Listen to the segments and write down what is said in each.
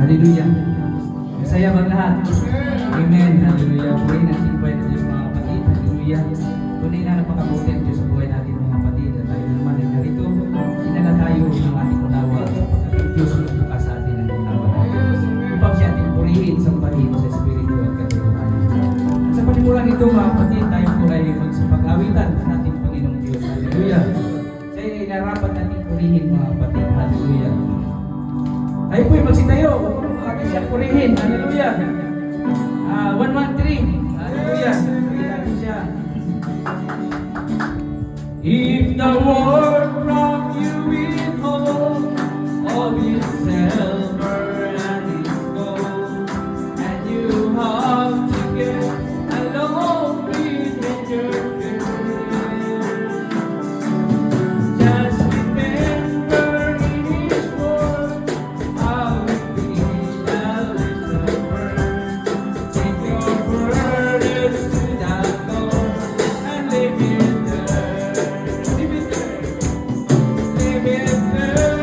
Hallelujah. Masaya bang lahat? Amen. Hallelujah. Purihin natin buhay ng Diyos mga kapatid. Hallelujah. Tunay na napakabuti ang Diyos sa buhay natin mga kapatid. At tayo naman ay narito. Inala tayo ng ating unawa sapagkat ang Diyos ang bukas sa atin ang unawa natin. Upang siya ating purihin sa pahin sa Espiritu at katotohanan. At sa panimulang ito mga kapatid, tayo po ay magsapag-awitan sa ating Panginoong Diyos. Hallelujah. Siya ay narapat natin purihin mga kapatid. Hallelujah. Tayo po'y magsitayo. Ating siya purihin. Hallelujah. 113. Hallelujah. Purihin natin siya. If the world brought you in home of his silver and his gold, and you have to get along with your just remember in his word how it feels a little bird. Take your burdens to the Lord and leave it there. Leave it there. Leave it there.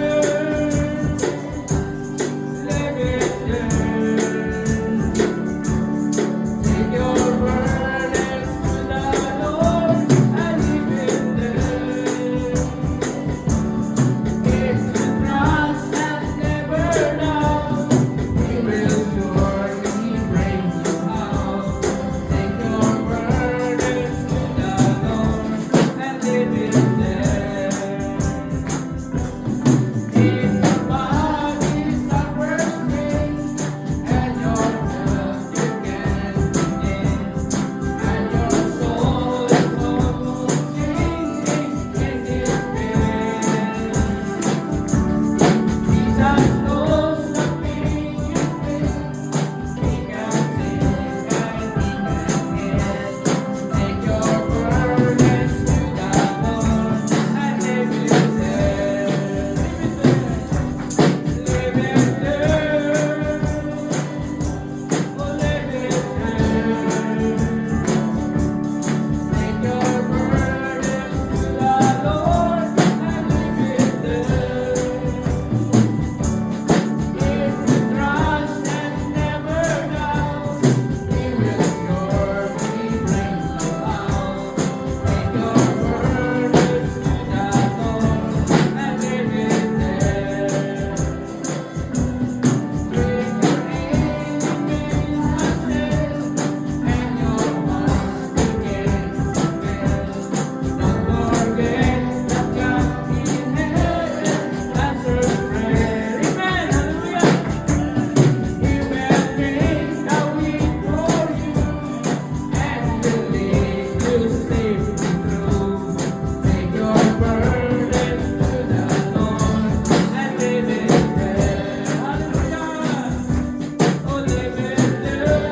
Leave it there. Take your burdens to the Lord and leave it there. If you trust and never doubt, He will surely bring you out. Take your burdens to the Lord and leave it there. If your body suffers pain and your health you can't maintain, and your soul is almost sinking in despair, Jesus knows the pain you feel. He can save and He can heal. Take your burdens to the Lord and leave it there. Leave it there. Oh, leave it there. Take your burdens to the Lord and leave it there. If you trust and never doubt, He will surely bring you out. Take your burdens to the Lord and leave it there. Bring your enemies aside and your heart against the veil. Don't forget that God in heaven answers prayer. Amen. Hallelujah. He will make a way for you and will lead you safely through. Take your burdens to the Lord and leave it there. Hallelujah. Oh, leave it there.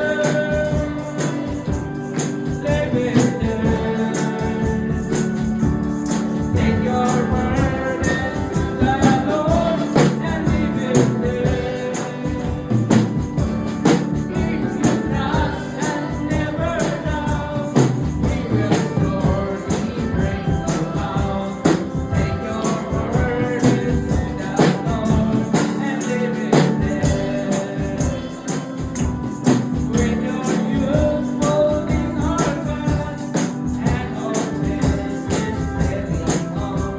Leave it there. Take your burdens to the Lord and leave it there. If you trust and never doubt, He will surely bring you out. Take your burdens to the Lord and leave it there. When your youthful days are past and all this is fading on,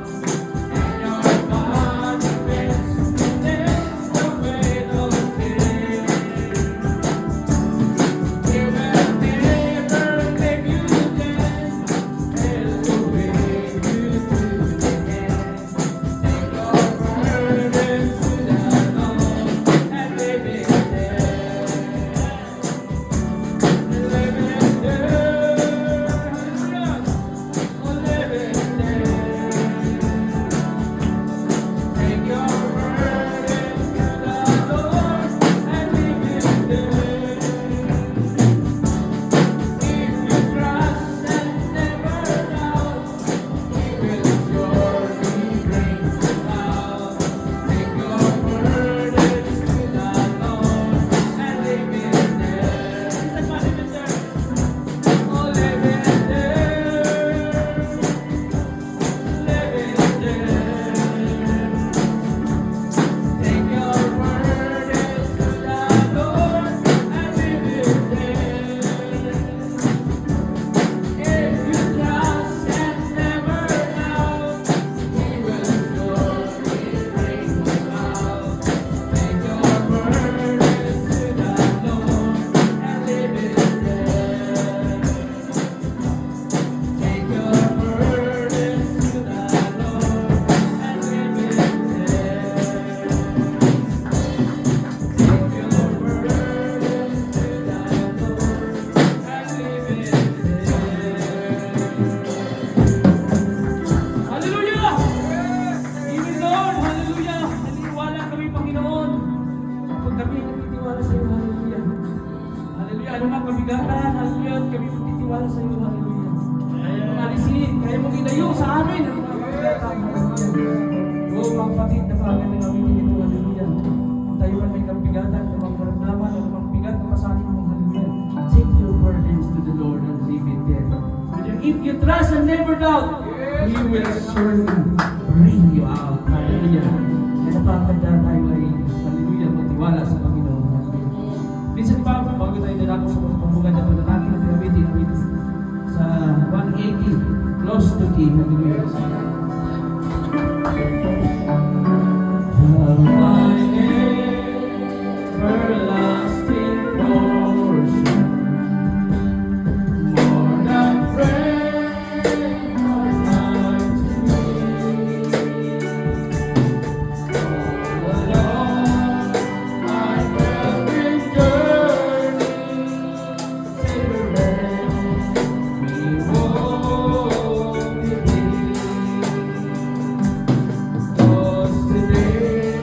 anumang kabigatan, hallelujah, at kami magtitiwala sa iyo, hallelujah. Kaya mong alisin, kaya mong ilayo sa amin ang mga kabigatan, hallelujah. O mga kapatid, napakaganda gamitin ito, hallelujah. Kung tayo man may kabigatan, anumang karamdaman, anumang bigat na pasanin mo, hallelujah. Take your burdens to the Lord and leave it there. If you trust and never doubt, He will surely bring you out. Hallelujah. Kaya napakaganda tayo ay, hallelujah, magtiwala sa Panginoon. Hallelujah. Minsan pa, bago tayo dadako sa pambugan na panalangin na pinamitin sa 180, close to Thee. Hallelujah. My everlasting portion, more than friend, more than to me. All along my every journey, Savior, we walk with Thee. 'Cause today,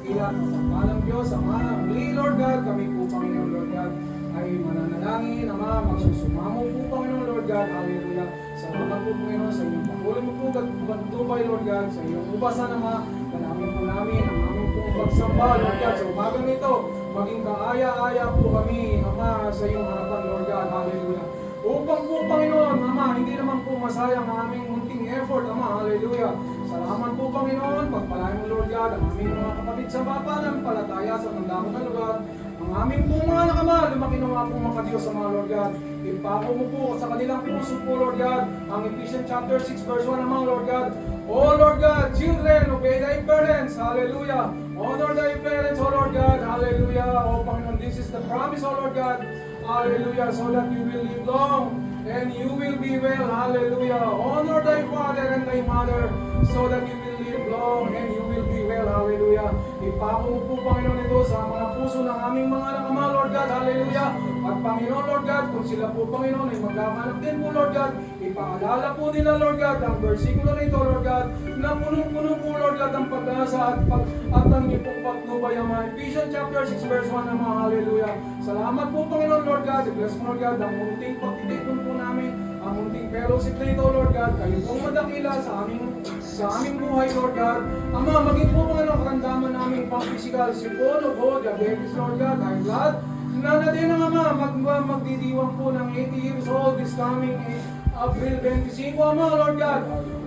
dakilan o pagpalang Diyos, Ama. Muli, Lord God, kami po, Panginoon, Lord God, ay mananalangin, Ama, magsusumamo po, Panginoon, Lord God, hallelujah, sa Salamat po Panginoon sa iyong patuloy mo po pagtubay Lord God sa iyong ubasan Ama. Dalangin po namin ang aming pong pagsamba Lord God sa umagang ito. Maging kaaya-aya po kami Ama sa iyong harapan Lord God. Hallelujah. Upang po Panginoon, Ama, hindi naman po masayang ang aming munting effort, Ama, hallelujah. Salamat po Panginoon, pagpalain mo Lord God, ang aming mga kapatid sa palataya sa mandamot na lugar. Ang aming po mga anak, Ama, lumaki na nga po mga Diyos, Ama, Lord God. Ipako mo po sa kanilang puso po, Lord God, ang Ephesians chapter 6 verse 1, Ama, Lord God. Oh Lord God, children, obey thy parents, hallelujah. Honor thy parents, oh Lord God, hallelujah. Oh Panginoon, this is the promise, oh Lord God. Hallelujah, so that you will live long and you will be well. Hallelujah. Honor thy father and thy mother so that you will live long and you will be well. Hallelujah. Ipako mo po, Panginoon, ito sa mga puso ng aming mga anak, Ama, Lord God. Hallelujah. At Panginoon, Lord God, kung sila po, Panginoon, ay magkakanak din po, Lord God, ipaalala po nila, Lord God, ang versikulo na ito, Lord God, na punong-puno po, Lord God, ang pag-asa at ang iyong pong patnubay, Ama. Ephesians chapter 6 verse 1, Ama. Hallelujah. Salamat po, Panginoon, Lord God. Bless mo, Lord God, ang munting pagtitipon po namin, ang munting fellowship na ito, Lord God. Kayo pong madakila sa aming buhay, Lord God. Ama, maging po, Panginoon, karamdaman namin pang-physical, sipon, o diabetes, Lord God, high blood, na din ang Ama, magdidiwang po ng 80 years old this coming April 25, Ama, Lord God.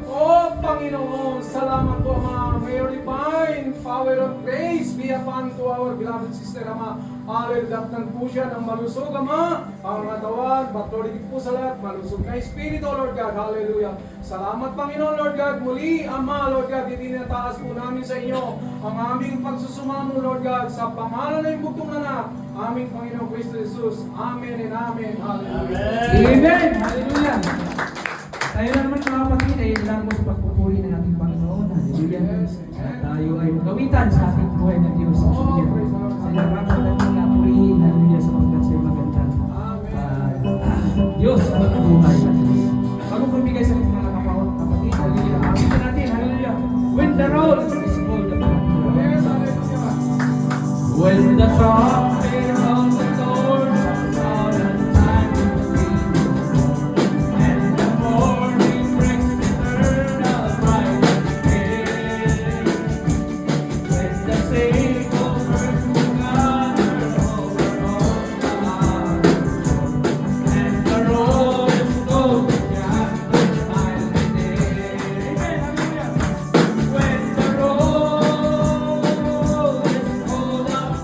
Oh, Panginoon, salamat po, Ama. May your divine power of grace be upon to our beloved sister, Ama. Hallelujah, po siya ng malusog, Ama. Ang katawan, patuloy po sa lahat, malusog na Espiritu, Lord God. Hallelujah. Salamat, Panginoon, Lord God. Muli, Ama, Lord God, itinataas po namin sa inyo ang aming pagsusumamo, Lord God, sa pangalan na yung bugtong anak, aming Panginoon Kristo Jesus. Amen and Amen. Hallelujah. Amen! Hallelujah! Tayo na naman mga kapatid ay lang mo sa pagpupuri ng ating Panginoon. Hallelujah! At tayo ay magawitan sa ating buhay ng Diyos. Hallelujah! Sa lahat ng ating napurihin, hallelujah, sa pagkat sa'yo maganda. Diyos ang buhay. Bago ko ibigay sa ating mga kapatid, hallelujah, amin natin, hallelujah! When the road is called the path. When the trumpet of the Lord shall sound and time will be and the morning breaks the third of bright day. When the sable birds will gather over all the land and the road is golden after the smiling day. When the road is full of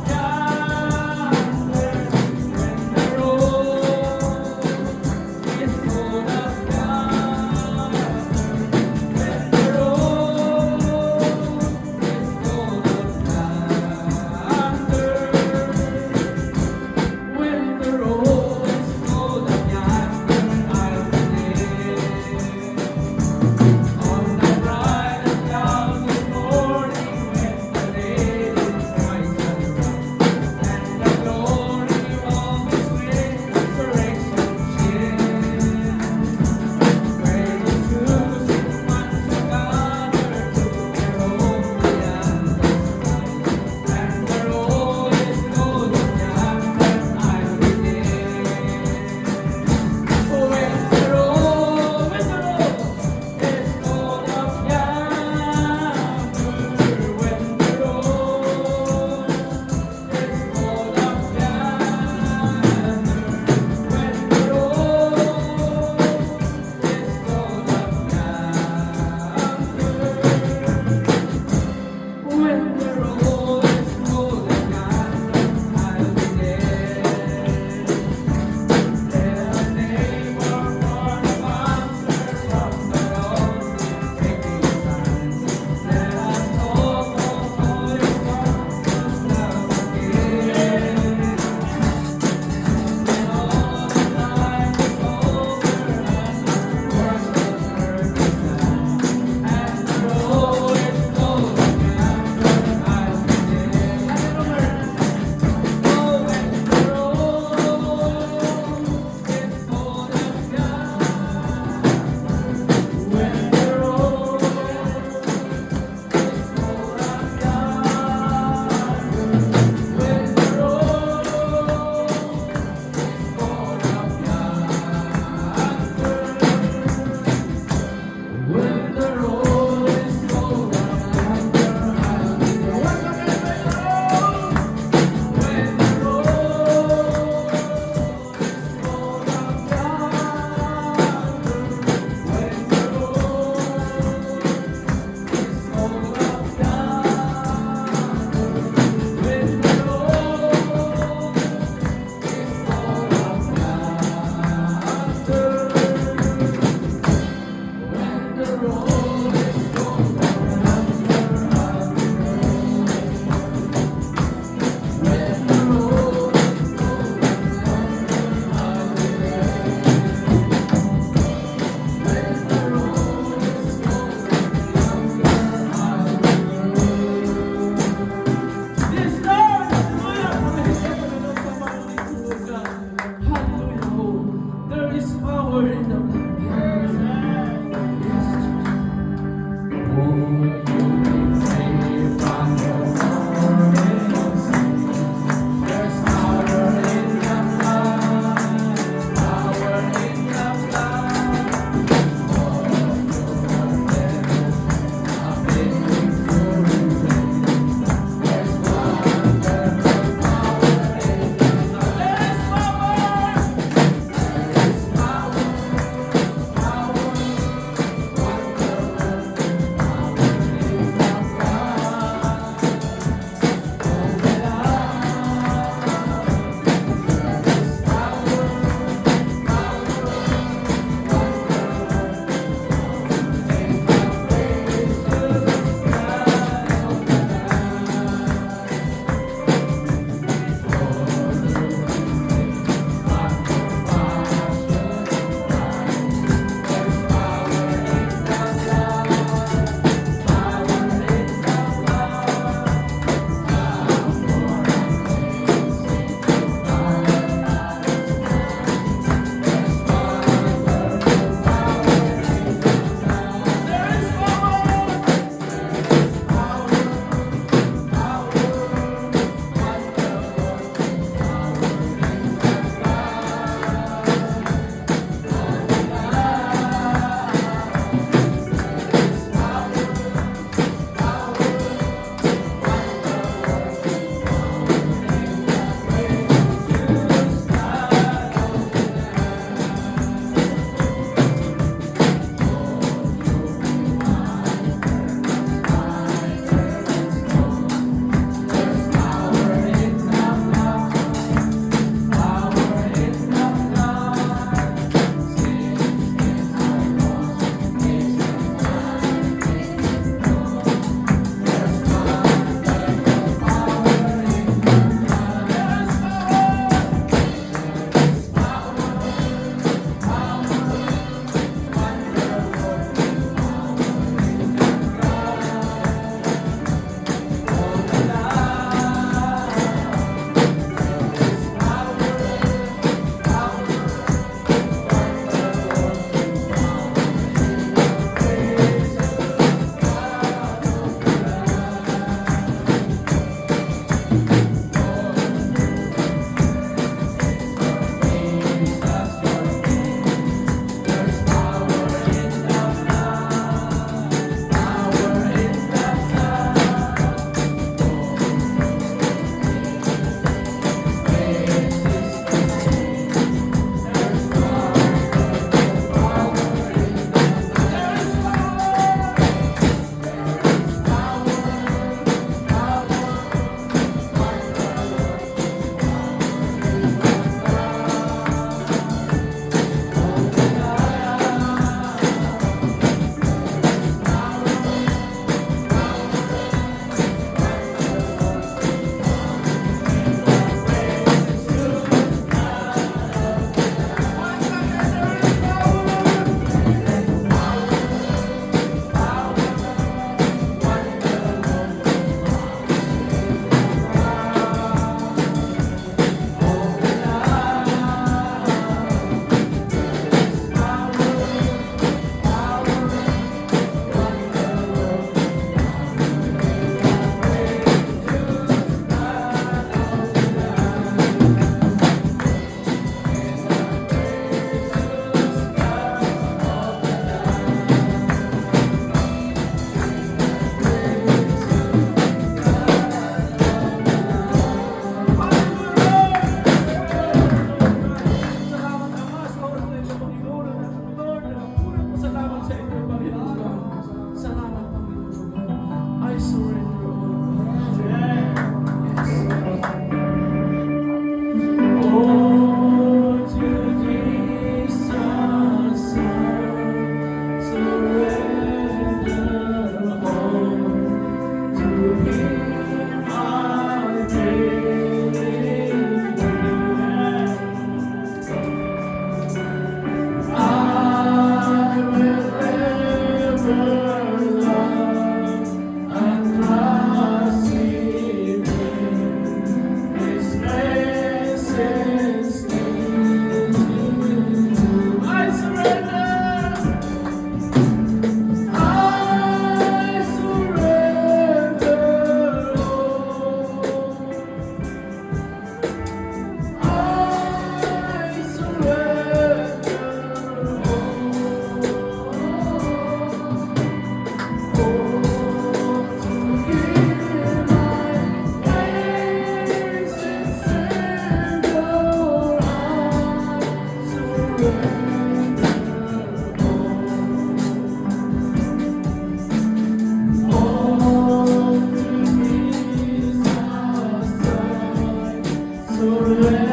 I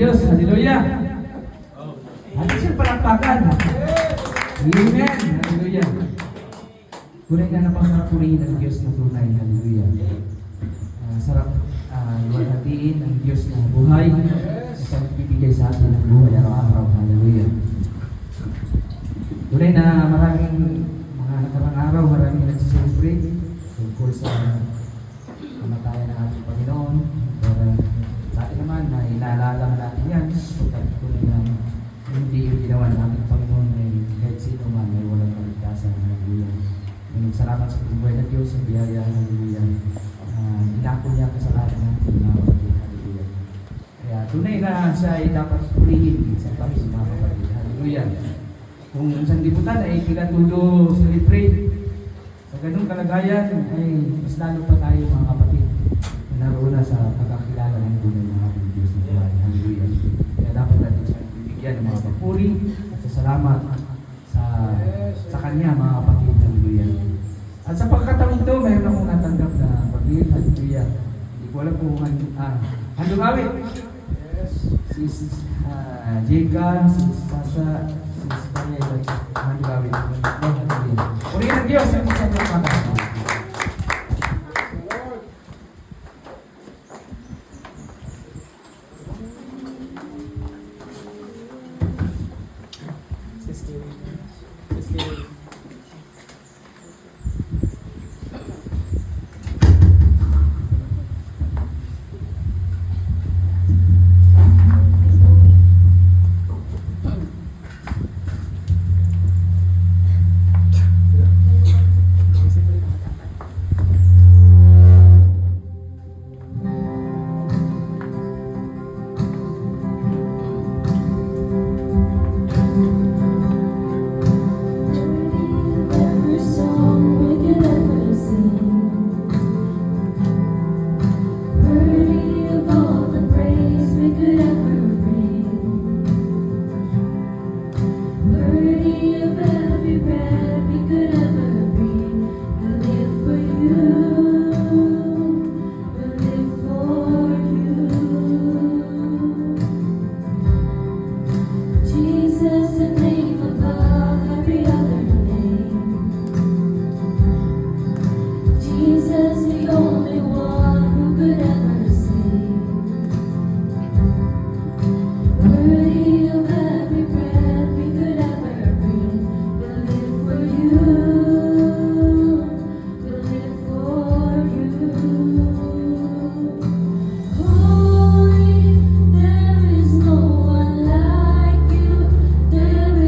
Diyos. Hallelujah. Atin siya palakpakan. Amen. Hallelujah. Tunay na napasarap purihin ang Diyos na tunay. Hallelujah. Sarap luwalhatiin ang Diyos na buhay. Sa nagbibigay sa atin ng buhay araw-araw. Hallelujah. Tunay na maraming mga nakarang araw, maraming nagsiselebrate tungkol sa kamatayan ng ating Panginoon. Pero sa atin naman, na inaalala natin yan. Pagkat tunay na hindi yung ginawa ng ating Panginoon ay kahit sino man ay walang kaligtasan. Hallelujah. Salamat sa buhay ng Diyos, sa biyaya. Hallelujah. Inako niya kasalanan natin mga kapatid. Hallelujah. Kaya tunay na siya ay dapat purihin sa kami sa mga kapatid. Hallelujah. Kung isang liputan ay kinatulo celebrate sa ganung kalagayan ay mas lalo pa tayo mga kapatid na naroon na sa pagkakilala ng tunay ng ating Diyos na buhay. Hallelujah. Kaya dapat natin siya bibigyan ng mga papuri at sa salamat sa Kanya mga kapatid. Hallelujah. At sa pagkataon ito, mayroon akong natanggap na pag-ibig. Hallelujah. Hindi ko alam kung handong awit. Si Jeka, si Sasha, si Spanya, handong awit. Hallelujah. Purihin ang Diyos ang isang pagkakataon. There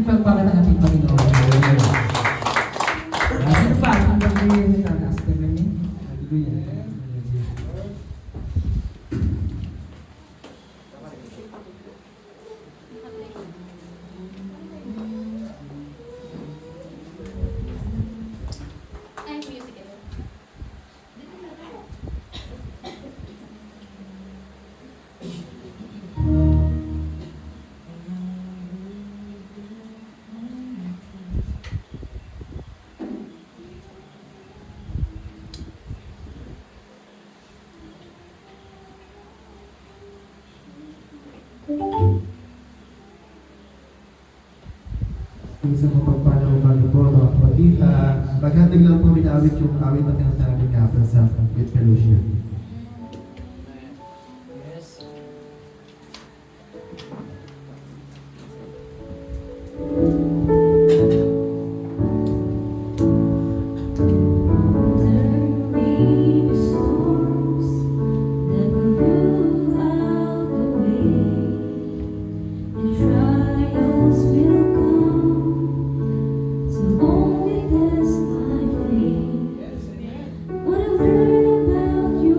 pagpapala ng ating Panginoon. Sino pa? Ang gagawin niyo na taas ka namin. Hallelujah. Ay, music eh. Isang mapagpalang umaga po mga kapatid. Maghandang lang po minawit yung awit na pinunta namin kahapon sa Youth Fellowship. What I've learned about you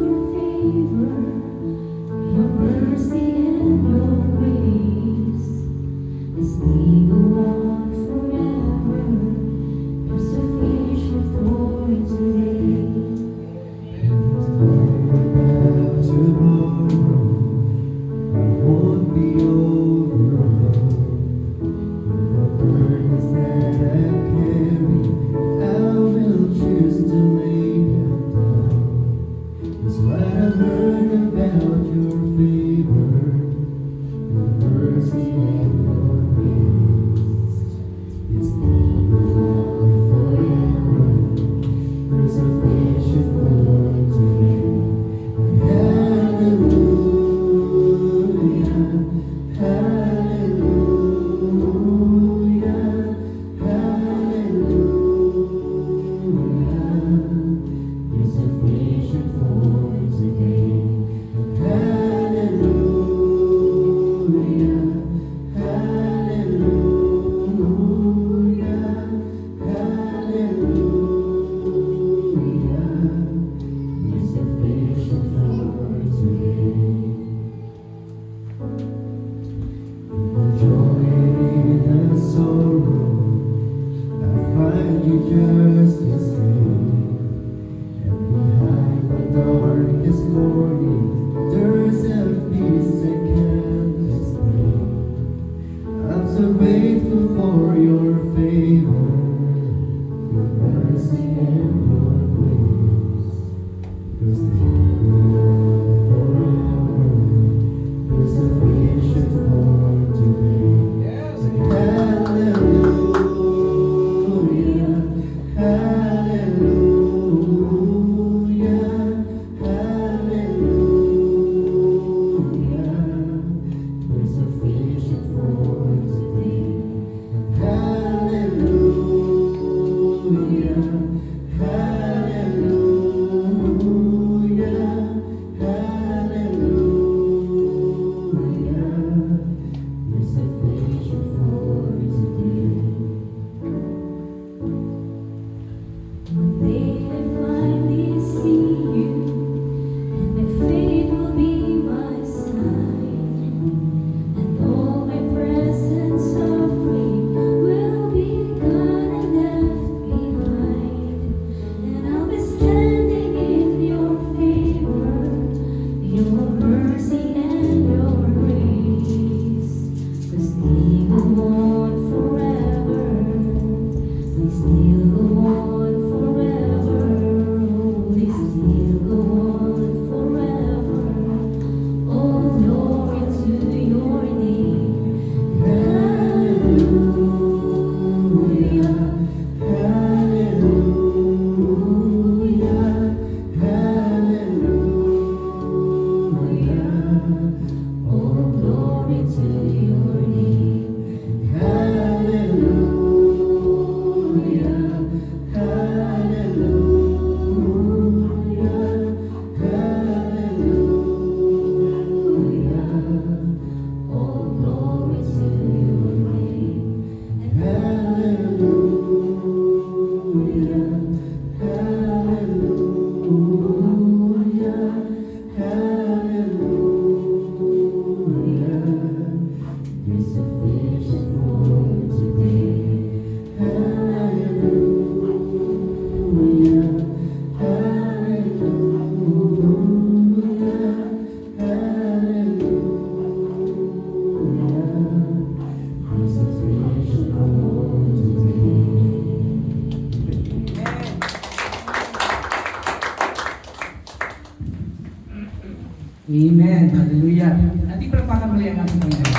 Amen. Hallelujah. Hindi pa nagpakamali ang ating Panginoon.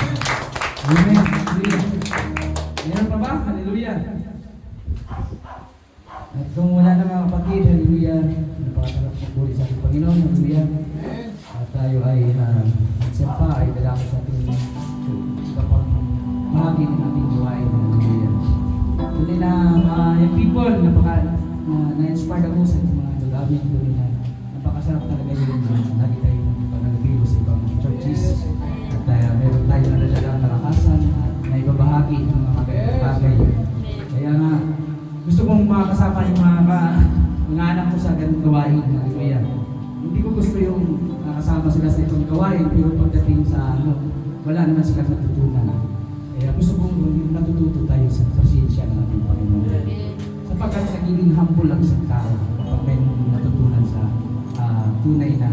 Amen. Hallelujah. Meron pa ba? Hallelujah. At kung wala na mga kapatid, hallelujah. Napakasarap magpuri sa ating Panginoon. Hallelujah. At tayo ay magsampa ay dalako sa ating kapag bahagi ng ating gawain. Hallelujah. Tuloy na yung people, na-inspired ako sa mga gagamit ko na napakasarap talaga yun. Lagi tayo nagpapalagbigo sa ibang churches. At meron tayo na nalalang kalakasan at naibabahagi ng mga magandang bagay. Kaya nga, gusto kong makasama yung mga anak ko sa ganung gawain. Hallelujah. Hindi ko gusto yung kasama sila sa itong gawain, pero pagdating sa wala naman silang natutunan. Kaya gusto kong natututo tayo sa pasensya ng ating Panginoon. Sapagkat nagiging humble lang sa tao kapag may natutunan sa tunay na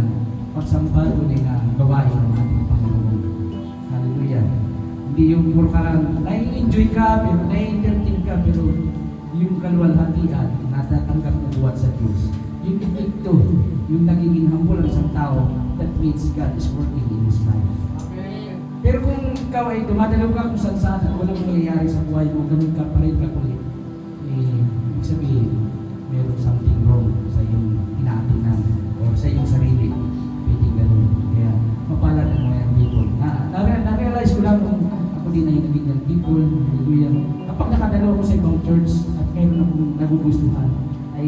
pagsamba, tunay na gawain ng ating Panginoon. Hallelujah. Hindi yung puro ka lang, nai-enjoy ka, pero nai-entertain ka, pero yung kaluwalhatian, natatanggap na buwan sa Diyos. Yung ito, yung nagiging humble ang isang tao, that means God is working in his life. Pero kung ikaw ay dumadalaw ka kung saan at walang nangyayari sa buhay mo, ganun ka pa rin kakulit, ibig sabihin, meron something wrong sa iyong inaatinan o sa iyong sarili. Pwedeng ganun. Kaya, mapalad ang mga young people. Na-realize ko lang kung ako din na yung naging young people, hallelujah. Kapag nakadalaw ko sa ibang church at meron akong nagugustuhan, ay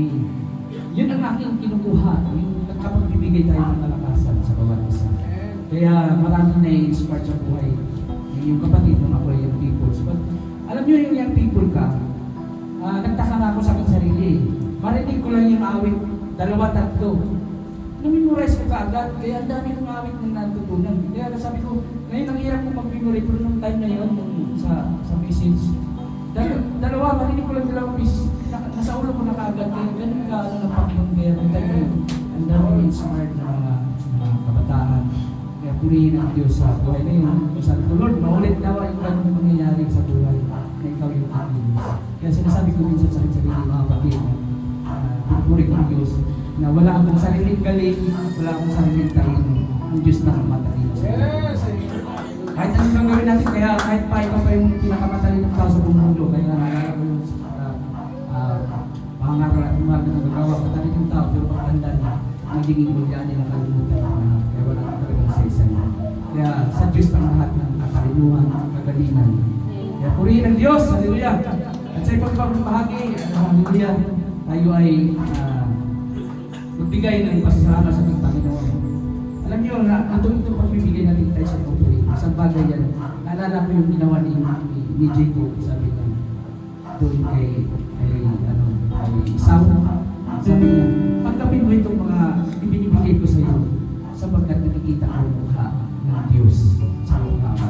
yun ang aking kinukuha, yung nagkapagbibigay tayo ng kalakasan sa bawat isa. Kaya maraming na-inspire sa buhay. Yung kapatid ng ako yung people. But, alam nyo yung young people ka, nagtaka na ako sa aking sarili. Marinig ko lang yung awit, 2-3. Na-memorize ko kaagad, kaya ang dami kong awit na natutunan. Kaya sabi ko, ngayon ang hirap kong mag-memory, pero nung time na yun, sa message, dalawa, marinig ko lang 2 pieces. Nasa ulo ko na kaagad, kaya ganun ka, ng Panginoon. Kaya nung time na yun, ang dami inspired na mga kabataan. Kaya purihin ang Diyos sa buhay na yun. Sabi ko, Lord, maulit daw yung ganun mangyayari sa buhay na ikaw yung kakilis. Kaya sinasabi ko minsan sa sarili mga kapatid, pinupuri ko ang Diyos na wala akong sariling galing, wala akong sariling talino. Ang Diyos na ang matalino sa buhay. Kahit anong lang gawin natin, kaya kahit pa ikaw pa yung pinakamatalino tao sa buong mundo, kaya nalala ko yung pangangaral at umaga na gagawa matalino yung tao, pero pagtanda na, nagiging bulyani ng kalimutan. Kaya wala ka talagang sa isa niya. Kaya sa Diyos ang lahat ng kakalimuhan, kagalingan. Kaya purihin ang Diyos, hallelujah. At sa ibang bahagi, hallelujah, tayo ay magbigay ng pasasalamat sa ating Panginoon. Alam niyo, itong pagbibigay natin tayo sa pagpuri. Isang bagay yan. Naalala ko yung ginawa ni Jacob, sabi niya, doon kay Esau. Sabi niya, pagkapin mo itong mga ibinibigay ko sa iyo sapagkat nakikita ko ang mukha ng Diyos sa mukha mo.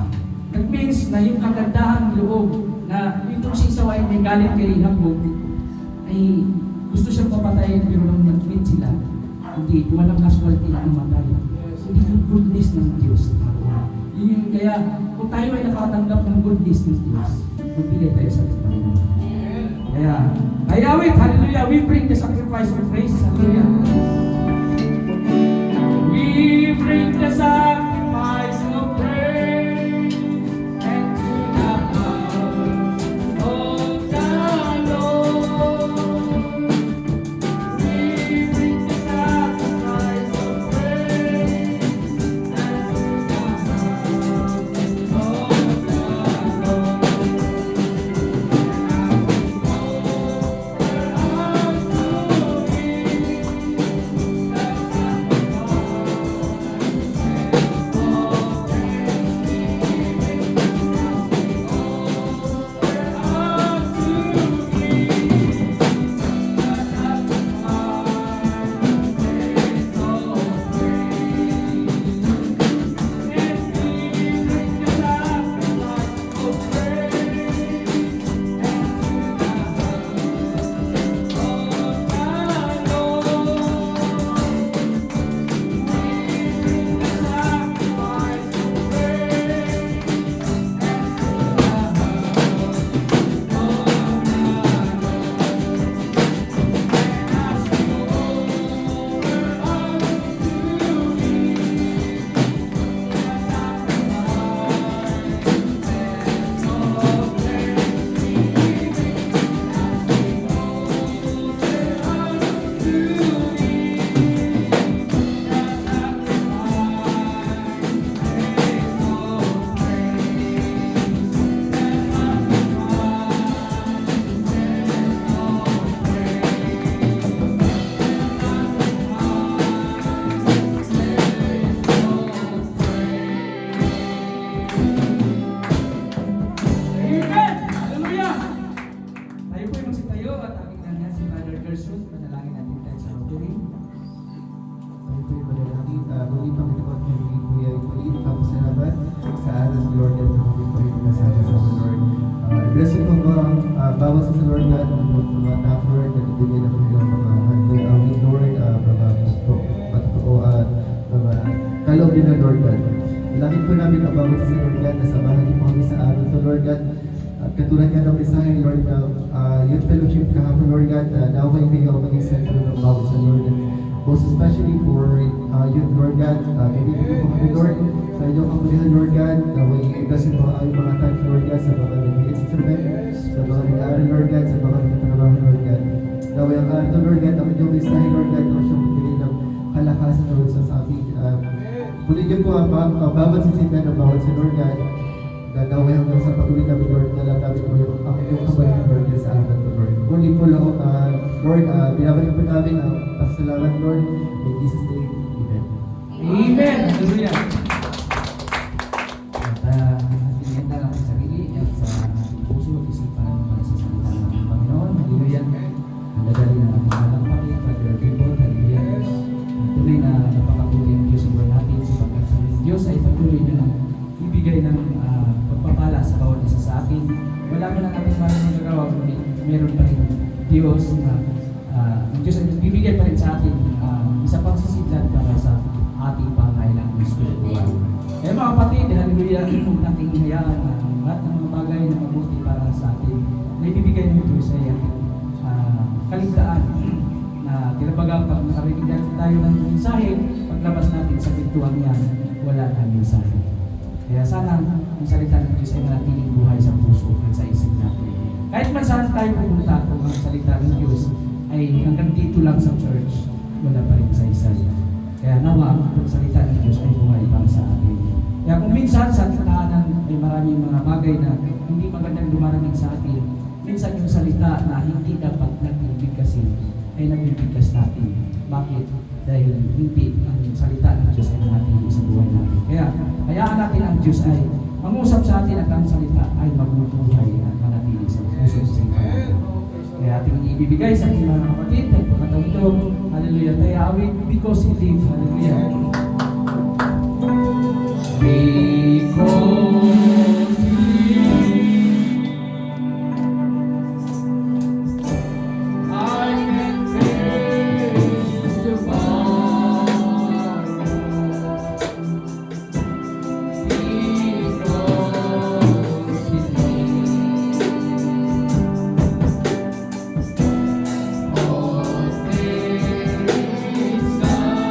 That means na yung kagandahan loob na itong si Esau ay may galit kay Jacob ay gusto siyang papatayin pero nung nag-meet sila, hindi, walang casualty na namatay. Hindi yung goodness ng Diyos. Kaya kung tayo ay nakatanggap ng goodness ng Diyos, magbigay tayo sa ating Panginoon. Kaya awit, hallelujah, we bring the sacrifice of praise, hallelujah. We bring the sacrifice of praise and to the house of the Lord. We bring the sacrifice of praise and to the house of the Lord. bawat sa Lord God, mga anak Lord, na nagbigay na kami ng mga handog awit Lord, mga matotoo at mga kaloob din ng Lord God. Langit po namin ang bawat sa Lord God, nasamahan niyo po kami sa araw to Lord God. At katulad nga ng mensahe Lord na youth fellowship kahapon Lord God, naway kayo ang maging sentro ng bawat sa Lord God. Most especially for youth Lord God, kaibigan po kami Lord, sa inyong kamulihan Lord God, naway i-bless po ang mga time Lord God sa mga naging instrument, sa mga nag-aaral Lord God, sa mga nagtatrabaho Lord God. Naway ang araw Lord God, ang inyong mensahe Lord God, na siyang magbili ng kalakasan Lord sa ating Puli niyo po ang bawat sisindan ng bawat sa Lord God, na naway hanggang sa patuloy namin Lord, na lang namin Lord, ang inyong kabalik Lord God sa araw to Lord. Puli po lang, Lord, binabalik po namin ang pasalamat Lord, in Jesus' name, Amen. Amen! Hallelujah! At tinigyan lang ang sarili at sa ating puso, isipan para sa salita ng ating Panginoon. Hallelujah! Ang dadali na ating malampakit, Father Bibot, hallelujah! Tunay na napakabuti ang Diyos sa buhay natin sapagkat ang Diyos ay patuloy na ibigay ng pagpapala sa bawat isa sa atin. Wala man ang ating maraming magagawa, kundi meron pa rin Diyos na ang Diyos ay bibigay pa rin sa atin isa pang sisidlan para sa ating pangailangan spiritual. Kaya mga kapatid, hallelujah, kung nating hayaan ang lahat ng mga bagay na mabuti para sa atin na ibibigay ng Diyos ay ating kaligtaan na tinabagang pag nakarinig natin tayo ng mensahe, paglabas natin sa pintuan niya, wala na mensahe. Kaya sana ang salita ng Diyos ay manatiling buhay sa puso at sa isip natin. Kahit man saan tayo pumunta kung ang salita ng Diyos ay hanggang dito lang sa church, wala pa rin sa isa. Kaya nawa ang salita ng Diyos ay buhay para sa atin. Kaya kung minsan sa kitaanan ay maraming mga bagay na hindi magandang dumarating sa atin, minsan yung salita na hindi dapat nagbibigkasin ay nagbibigkas natin. Bakit? Dahil hindi ang salita ng Diyos ay nanatili sa buhay natin. Kaya hayaan natin ang Diyos ay mangusap sa atin at ang salita ay magbubuhay at manatili sa puso sa natin. Kaya ating ibibigay sa ating mga kapatid at pagkataon ito, hallelujah, tayo awit because He lives, hallelujah. Because He lives, I can face tomorrow. Because He lives, all there is God.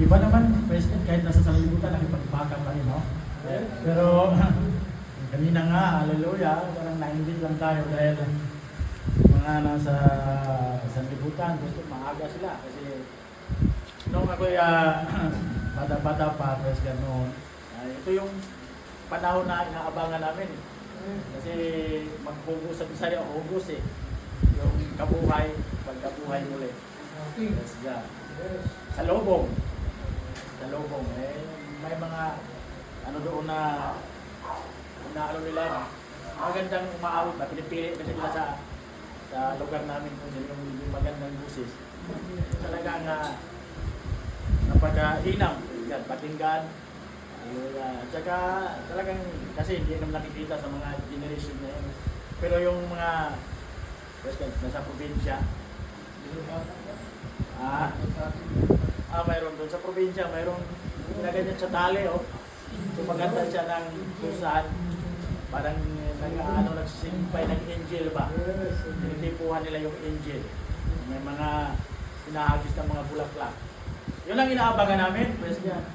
iba naman, President, kahit nasa sanlibutan, nakipag-backup pa rin, no? Pero, kanina nga, hallelujah, parang na-invite lang tayo dahil mga nasa sanlibutan, gusto maaga sila kasi nung ako'y bata-bata pa, President, noon, ito yung panahon na inaabangan namin. Kasi maghugos sa Bisaya, hugos eh. Yung kabuhay, pagkabuhay muli. Yes, God. Sa lobong. Sa lobong. May mga ano doon na ano nila, magandang umaawit na pinipili kasi nila sa lugar namin kung sino yung magandang busis. Talagang napag-hinam. Patinggan. At saka talagang kasi hindi naman nakikita sa mga generation na yun. Pero yung mga nasa probinsya, mayroon doon sa probinsya, mayroon ganyan sa tali, oh. Maganda siya ng kusahan, parang nagsisimpay ng angel ba? Tinitipuhan nila yung angel. May mga pinahagis ng mga bulaklak. Yun ang inaabangan namin, President.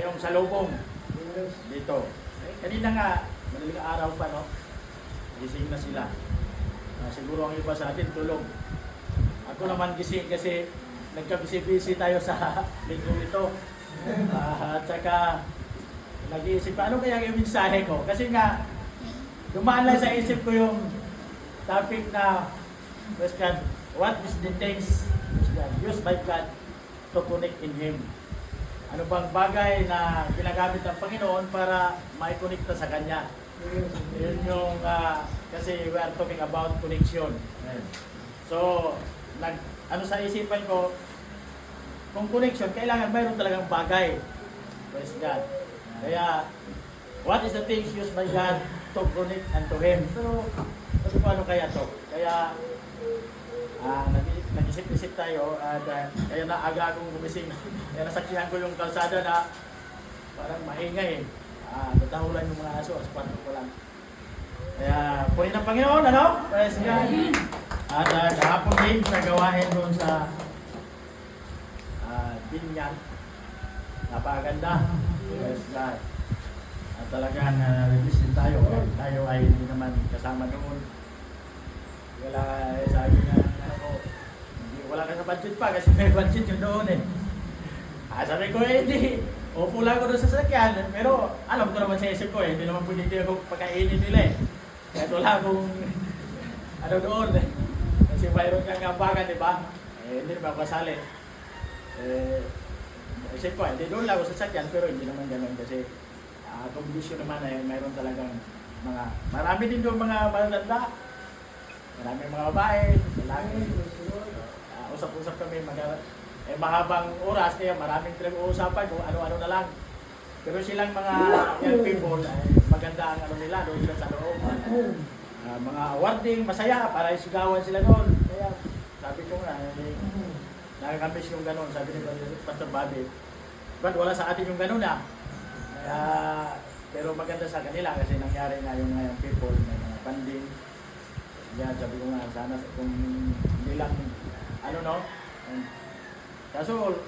Yung salubong dito. Kanina nga, madaling araw pa, no? Gising na sila. Siguro ang iba sa atin tulog. Ako naman gising kasi nagkabisi-bisi tayo sa linggo ito. At saka nag-iisip pa, ano kaya yung mensahe ko? Kasi nga, dumaan lang sa isip ko yung topic na question, what is the things used by God to connect in Him? Ano bang bagay na ginagamit ng Panginoon para maikonekta sa Kanya? Yun yung, kasi we are talking about connection. So, ano sa isipan ko, kung connection, kailangan mayroon talagang bagay. Praise God. Kaya, what is the things used by God to connect unto Him? So, sabi ko ano kaya to? Kaya, nag-isip-isip tayo at kaya na aga akong gumising. Kaya nasaksihan ko yung kalsada na parang maingay eh. Tatahulan yung mga aso, kwarto ko lang. Kaya, punin ng Panginoon, ano? Praise God. At kahapon din sa gawain doon sa Binyan. Napakaganda. Praise God. At talagang release din tayo. Tayo ay hindi naman kasama noon. Wala, sabi nga, wala ka sa budget pa kasi may budget yun doon eh. Sabi ko hindi. Upo lang ko doon sa sasakyan. Pero alam ko naman sa isip ko eh. Hindi naman pwede ako pagkainin nila eh. Kaya wala akong ano doon eh. Kasi mayroon kang ambagan, di ba? Hindi naman ako kasali. Isip ko, hindi doon lang ako sa sasakyan pero hindi naman ganun kasi condition naman eh. Mayroon talagang marami din doon mga matatanda. Marami mga babae, lalaki. Usap-usap kami, mahabang oras, kaya maraming pinag-uusapan kung ano-ano na lang. Pero silang mga young people, maganda ang ano nila, doon sila sa loob. Mga awarding, masaya, para isigawan sila doon. Kaya sabi ko nga, nakakamiss yung gano'n, sabi ni Pastor Bobby. But wala sa atin yung gano'n na. Pero maganda sa kanila kasi nangyari nga yung young people, may mga funding. Yan, sabi ko nga, sana kung hindi lang ano no? Kaso,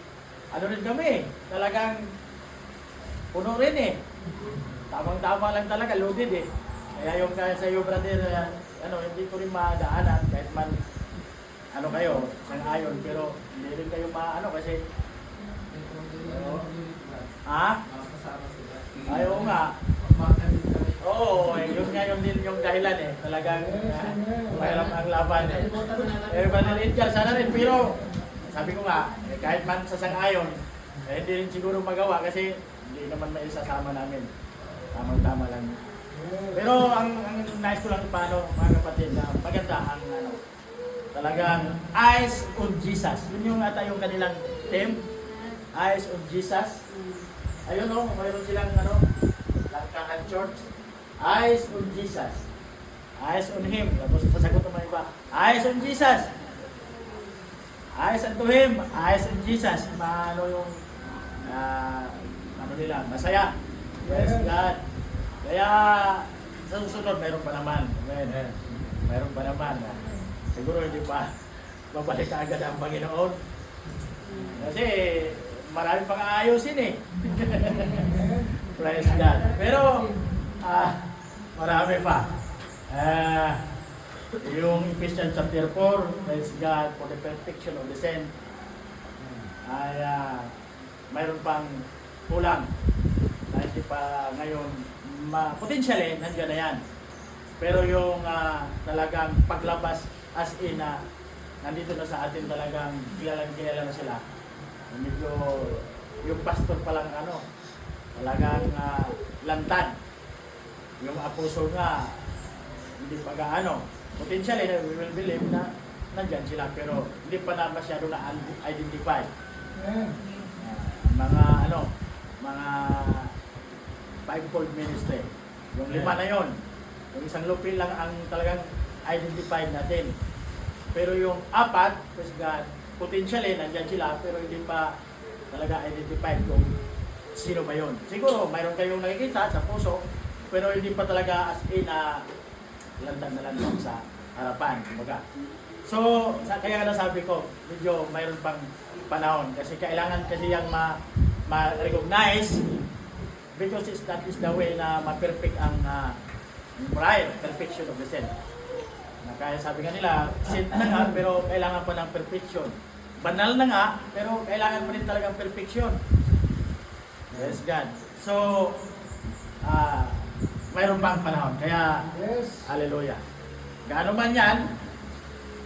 ano rin kami, talagang puno rin eh. Tamang-tama lang talaga, loaded eh. Kaya yung kaya sa iyo, brother, hindi ko rin madaanan kahit man, kayo, sang ayon, pero hindi rin kayo maano kasi, ayaw nga. Oo, yun nga yung dahilan eh. Talagang mahirap ang laban eh. Brother Edgar, sana rin, pero sabi ko nga, kahit man sa sang-ayon, hindi rin siguro magawa kasi hindi naman maisasama namin. Tamang-tama lang. Pero ang nice ko lang paano, mga kapatid, na maganda ang talagang Eyes on Jesus. Yun yung ata yung kanilang theme, Eyes on Jesus. Ayun o, mayroon silang Langkahan Church. Eyes on Jesus. Eyes on Him. Tapos sasagot naman iba. Eyes on Jesus. Eyes unto Him. Eyes on Jesus. Maano yung nila, masaya. Praise God. Kaya sa susunod, mayroon pa naman. Amen. Mayroon pa naman. Siguro hindi pa babalik agad ang Panginoon. Kasi marami pang aayusin eh. Praise God. Pero, marami pa. Yung Ephesians chapter 4, praise God for the perfection of the saint, ay mayroon pang kulang na hindi pa ngayon potentially nandiyan na yan. Pero yung talagang paglabas as in nandito na sa atin talagang kilala na sila. Medyo yung pastor pa lang talagang lantad. Yung apostle nga hindi pa gaano. Potentially we will believe na nandyan sila pero hindi pa na masyado na identify. Mga fivefold ministry. Yung 5 na yon. Yung isang lupil lang ang talagang identified natin. Pero yung 4, praise God, potentially nandyan sila pero hindi pa talaga identified kung sino ba yun. Siguro mayroon kayong nakikita sa puso pero hindi pa talaga as in lantad na lantad sa harapan. Kumbaga. So, kaya nasabi ko, medyo mayroon pang panahon kasi kailangan kasi yung ma-recognize because that is the way na ma-perfect ang bride, perfection of the saint. Kaya sabi nga nila, saint na nga pero kailangan pa ng perfection. Banal na nga pero kailangan pa rin talagang perfection. Yes, God. So, mayroon pang panahon. Kaya, hallelujah. Gaano man yan,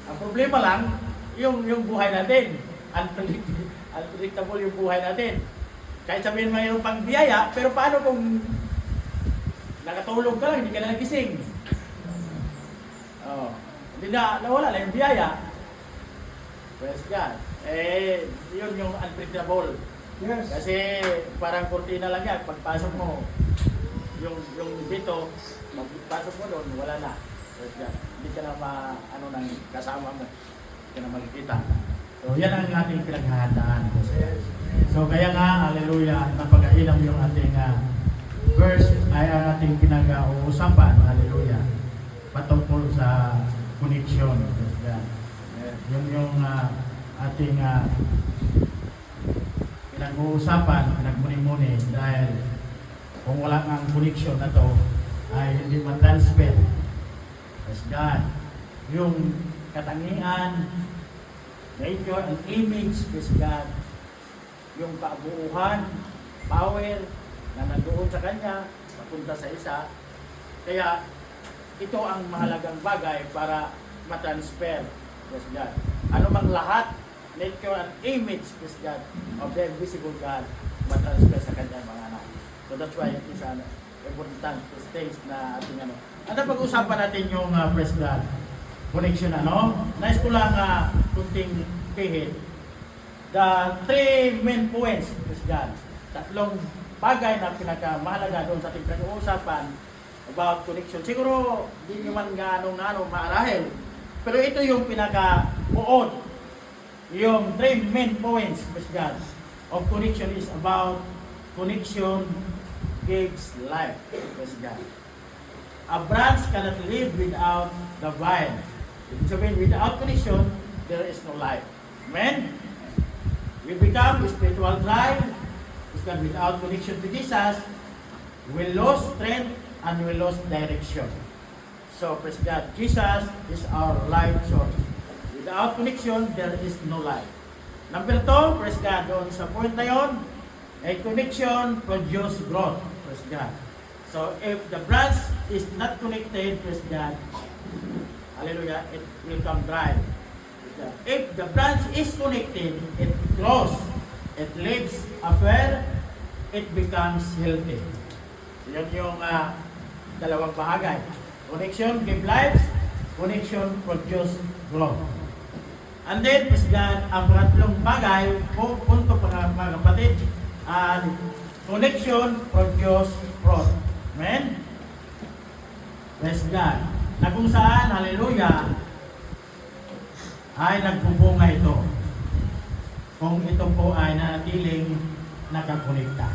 ang problema lang, yung buhay natin. Unpredictable yung buhay natin. Kahit sabihin mayroon pang biyaya, pero paano kung nakatulog ka lang, hindi ka na nagising? Hindi na, nawala na yung biyaya. Praise God. Yun yung unpredictable. Yes. Kasi parang kurtina lang yan. Pagpasok mo, yung dito, magpasok mo doon, wala na. Praise God. Hindi ka na nang kasama mo. Hindi ka na makikita. So, yan ang ating pinaghahandaan. So, kaya nga, hallelujah, napag-ailam yung ating verse ay ang ating pinag-uusapan, hallelujah, patungkol sa connection. Yung ating pinag-uusapan, pinagmuni-muni dahil kung wala ang connection na to ay hindi man-transfer. Praise God. Yung katangian, nature and image, praise God. Yung kabuuhan, power na nandoon sa kanya, papunta sa isa. Kaya ito ang mahalagang bagay para matransfer, praise God. Ano mang lahat, nature and image, praise God, of the invisible God, matransfer sa kanya mga anak. So that's why it is important things na ating At pag-usapan natin yung praise God, connection Nais ko lang kunting pihit. The 3 main points, praise God. 3 bagay na pinakamahalaga doon sa ating pag-uusapan about connection. Siguro, hindi nyo man gaano maarahil. Pero ito yung pinaka-buod. Yung 3 main points, praise God, of connection is about connection gives life, praise God. A branch cannot live without the vine. So without connection, there is no life. Amen? We become spiritual dry. Because without connection to Jesus, we lose strength and we lose direction. So, praise God, Jesus is our life source. Without connection, there is no life. Number 2, praise God, doon sa point na yun, a connection produces growth. Praise God. So, if the branch is not connected, praise God, hallelujah, it will come dry. If the branch is connected, it grows, it lives after, it becomes healthy. Yan yung dalawang bahagay. Connection give life, connection produce growth. And then, praise God, ang pangatlong bagay, punto mga kapatid, connection produce growth. Amen? Praise God. Na kung saan, hallelujah, ay nagbubunga ito. Kung ito po ay nanatiling nakakonekta.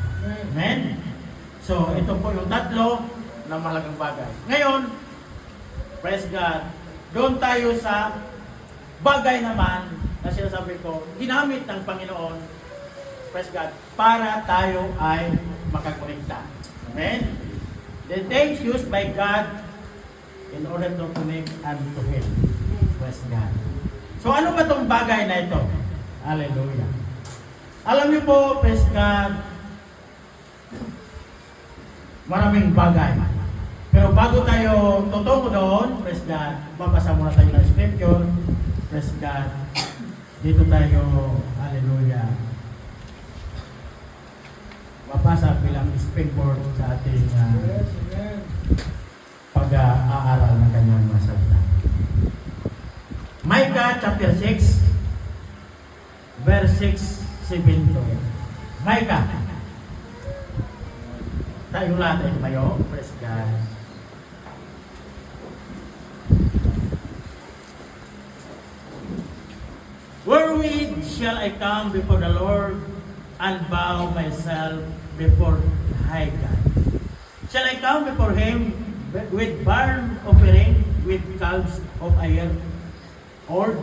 Amen? So, ito po yung 3 na mahalagang bagay. Ngayon, praise God, doon tayo sa bagay naman na sinasabi ko, ginamit ng Panginoon praise God, para tayo ay makakonekta. Amen? The things used by God in order to connect unto Him. Praise God. So ano ba itong bagay na ito? Hallelujah. Alam niyo po, praise God, maraming bagay. Pero bago tayo tutungo doon, praise God, babasa muna tayo ng scripture. Praise God. Dito tayo, hallelujah, mapasa bilang springboard sa ating Yes, amen. pag-aaral ng kanyang mga salita. Micah chapter 6, verse 6, 7 to 8. Micah. Tayo lahat ay tumayo. Praise God. Wherewith shall I come before the Lord and bow myself before High God? Shall I come before Him with burnt offering, with calves of iron? Or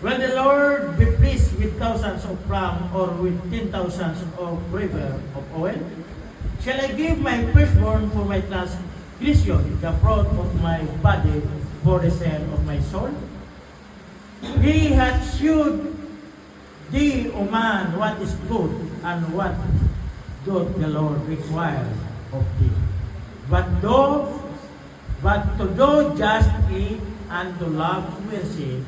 will the Lord be pleased with thousands of rams, or with 10,000 of river of oil? Shall I give my firstborn for my transgression, the fruit of my body for the sin of my soul? He hath shewed thee, O man, what is good, and what doth the Lord require of thee. But to do justly, and to love mercy,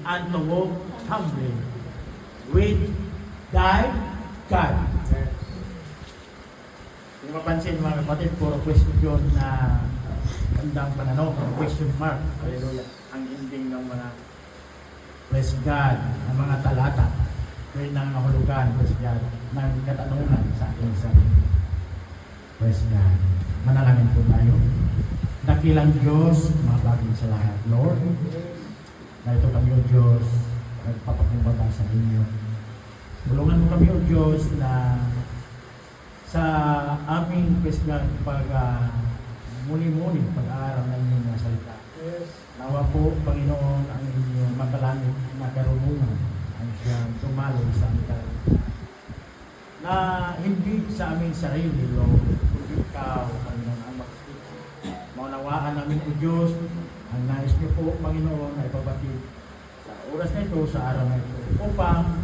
and to walk humbly with thy God. Kung mapansin mga kapatid, puro question na gandang pananaw, question mark. Hallelujah. Ang ending ng mga praise God, ng mga talata. Kaya ng mahulugan, praise God, ng katanungan sa ating sarili. Praise God. Manalangin po tayo. Dakilang Diyos, mga bagay sa lahat. Lord, na ito kami o Diyos, nagpapakumbaba sa inyo. Tulungan mo kami o Diyos na sa aming praise God, muli-muli pag-aaral ng inyong mga salita. Yes. Nawa po, Panginoon, ang inyong matalangit na karunungan ang siyang tumalo sa aming karunungan. Na hindi sa aming sarili, Lord, kundi Ikaw, Panginoon, ang makikita. Maunawaan namin o Diyos, ang nais niyo po, Panginoon, ay pabatid sa oras na ito, sa araw na ito, upang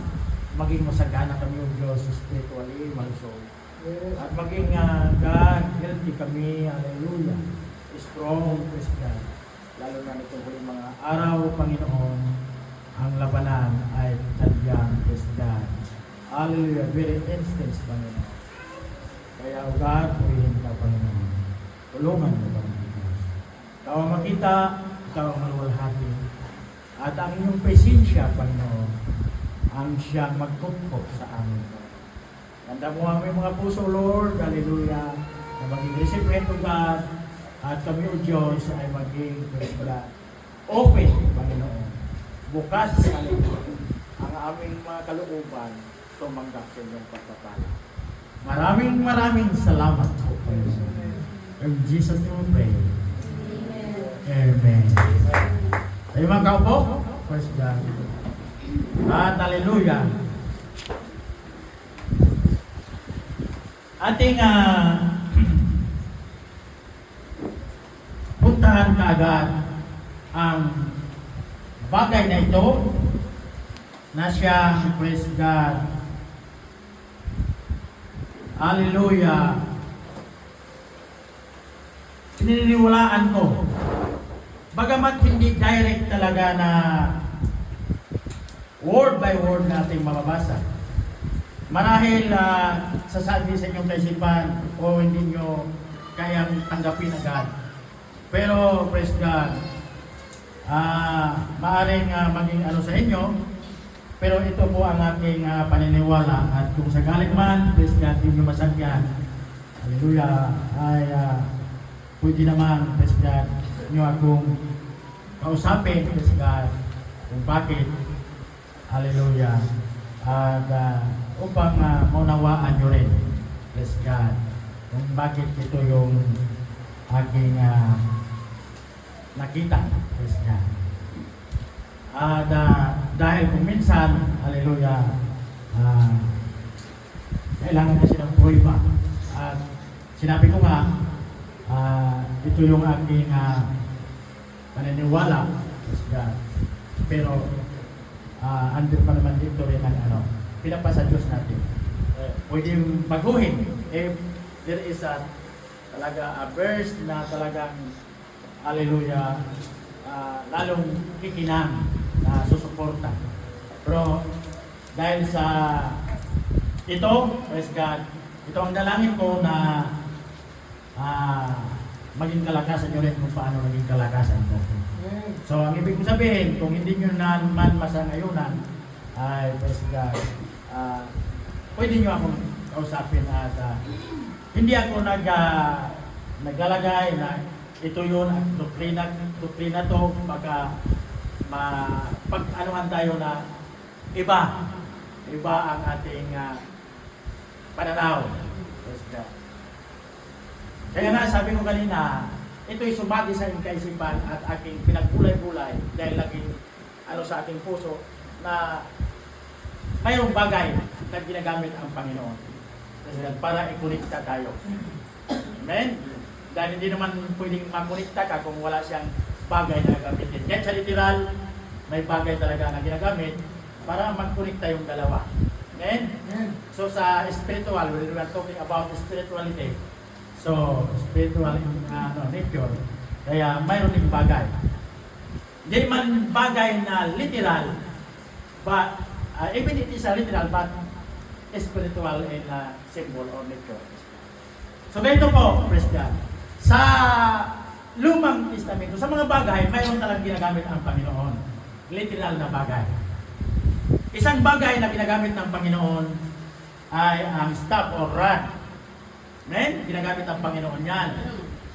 maging masagana kami o Diyos, spiritually, malusog. Yes. At maging God, healthy kami, hallelujah, strong, praise God. Lalo na nitong huling mga araw, Panginoon, ang labanan ay sadyang praise God. Hallelujah, very instance, Panginoon. Kaya, O God, purihin ka, Panginoon. Tulungan mo, Panginoon. Ikaw ang makita, Ikaw ang maluwalhati. At ang inyong presensya, Panginoon, ang siyang magkupkop sa amin. Ganda mo aming mga puso, Lord, hallelujah, na maging recipient of God, at kami, O Diyos, ay maging, praise God, open, Panginoon. Bukas, hallelujah, ang aming mga kalooban, tumanggap sa inyong pagpapala. Maraming salamat po, Panginoon. In Jesus' name we pray. Amen. Tayo mga kaupo, praise God. At hallelujah. Ating puntahan kaagad ang bagay na ito na siya, praise God, hallelujah, pininiwalaan ko. Bagamat hindi direct talaga na word by word natin mababasa. Marahil sasabi sa inyong kaisipan o hindi nyo kayang tanggapin agad. Pero, praise God, maaaring maging ano sa inyo, pero ito po ang aking paniniwala. At kung sagaling man, praise God, hindi nyo masagyan, hallelujah, ay pwede naman, praise God, nyo akong kausapin, praise God, kung bakit, hallelujah, at upang maunawaan nyo rin, praise God, kung bakit ito yung aking nakita, praise God. At dahil kung minsan, hallelujah, kailangan kasi ng prueba. At sinabi ko nga, ito yung aking paniniwala. Pero under pa naman dito rin ang pinapasa Diyos natin. Pwede baguhin if there is talaga a verse na talagang hallelujah, lalong kikinang na susuporta. Pero dahil sa ito, praise God, ito ang dalangin ko na maging kalakasan nyo rin kung paano naging kalakasan ko. So, ang ibig ko sabihin, kung hindi nyo naman masangayunan, ay, praise God, pwede nyo akong kausapin at hindi ako naglalagay na ito yun, ang doktrina to, pag-anuhan tayo na iba ang ating pananaw. Praise God. Kaya nga, sabi ko kanina, ito'y sumagi sa aking kaisipan at aking pinagbulay-bulay dahil laging sa ating puso na mayroong bagay na ginagamit ang Panginoon para ikonekta tayo. Amen? Dahil hindi naman pwedeng makonekta ka kung wala siyang bagay na gagamitin. Kaya sa literal, may bagay talaga na ginagamit para magkonekta yung dalawa. Amen? So sa spiritual, when we are talking about spirituality, so spiritual nature, kaya mayroon ding bagay. Hindi man bagay na literal, but even it is a literal, but spiritual in symbol or nature. So ganito po, praise God. Sa Lumang Testamento, sa mga bagay, mayroon talagang ginagamit ang Panginoon. Literal na bagay. Isang bagay na ginagamit ng Panginoon ay ang staff or rod. Amen? Ginagamit ang Panginoon yan.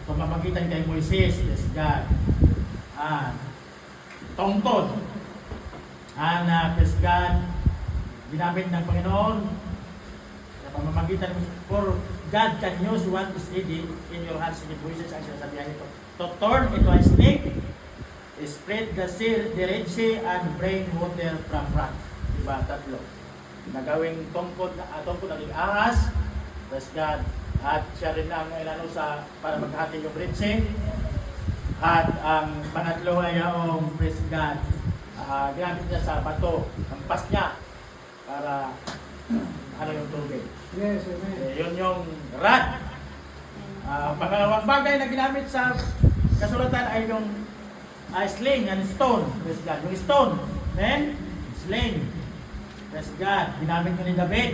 Pamamagitan kay Moises, praise God. Tongtod. Praise God. Ginamit ng Panginoon sa pamamagitan for God can use what is ready in your hands in Moises ang sinasabihan nito. To turn into a snake, spread the Red Sea and bring water from rock. Diba? Tatlo. Nagawing tungkod naging ahas, praise God, at siya rin ang para maghati yung Red Sea. At ang pangatlo ay yung praise God, ginamit niya sa bato, ang pas niya para yung tubig. Yes, amen. Yun yung rod. Pangalawang bagay na ginamit sa kasulatan ay yung sling and stone. Praise God. Yung stone. Amen? Sling. Praise God. Ginamit nyo ni David.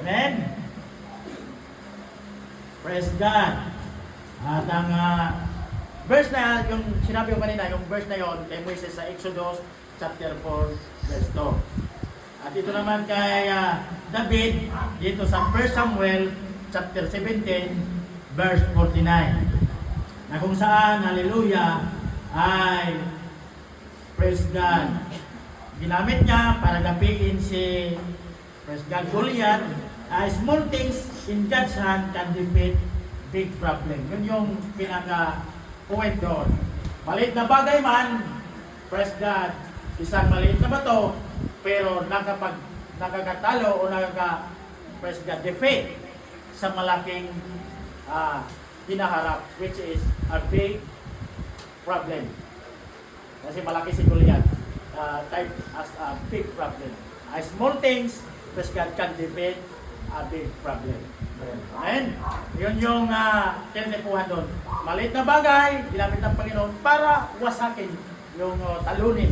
Amen? Praise God. At ang verse na, yung sinabi ko kanina, yung verse na yon kay Moises sa Exodus chapter 4, verse 2. At ito naman kay David, dito sa 1 Samuel chapter 17, verse 49. Na kung saan, hallelujah, ay, praise God, ginamit niya para gapiin si, praise God, Goliath. Small things in God's hand can defeat big problem. Yun yung pinaka-point doon. Maliit na bagay man, praise God, isang maliit na bato, pero nakakatalo o praise God, defeat sa malaking hinaharap, which is a big problem. Kasi malaki si Goliath, type as a big problem. Small things, praise God, can defeat a big problem. Amen? Yun yung tinitipuhan doon. Maliit na bagay, ginamit ng Panginoon para wasakin yung talunin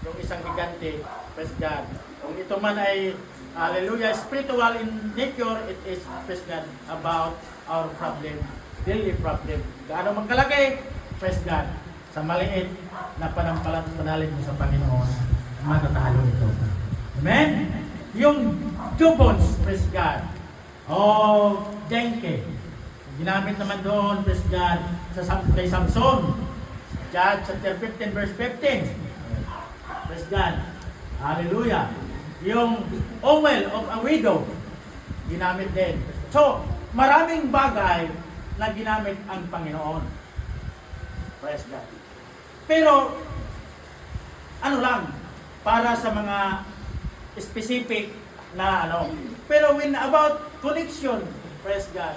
yung isang gigante. Praise God. Kung ito man ay hallelujah, spiritual in nature, it is, praise God, about our problem, daily problem. Gaano magkalaki, praise God, sa maliit na panampalatanalig mo sa Panginoon, matatalo ito. Amen? Yung jubons, praise God, o denke, ginamit naman doon, praise God, kay Samson, Judge chapter 15, verse 15. Praise God. Hallelujah. Yung oil of a widow, ginamit din. So, maraming bagay na ginamit ang Panginoon. Praise God. Pero, ano lang, para sa mga specific na Pero when about connection, praise God,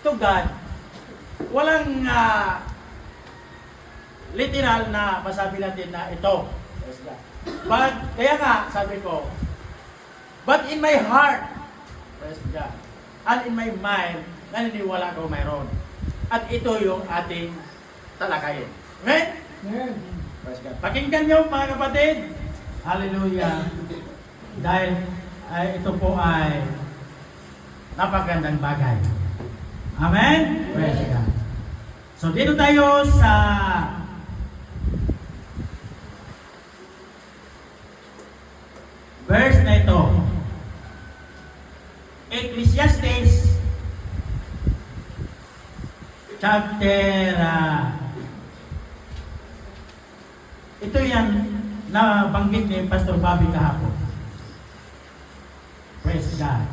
to God, walang literal na masabi natin na ito. Praise God. But, kaya nga, sabi ko, but in my heart, praise God, and in my mind, naniniwala ko mayroon. At ito yung ating talakayin. Amen? Amen. Praise God. Pakinggan nyo mga kapatid. Hallelujah. Dahil ito po ay napagandang bagay. Amen? Praise God. So dito tayo sa verse na ito. Ecclesiastes chapter ito yan na banggit ni Pastor Bobby kahapon. Praise God.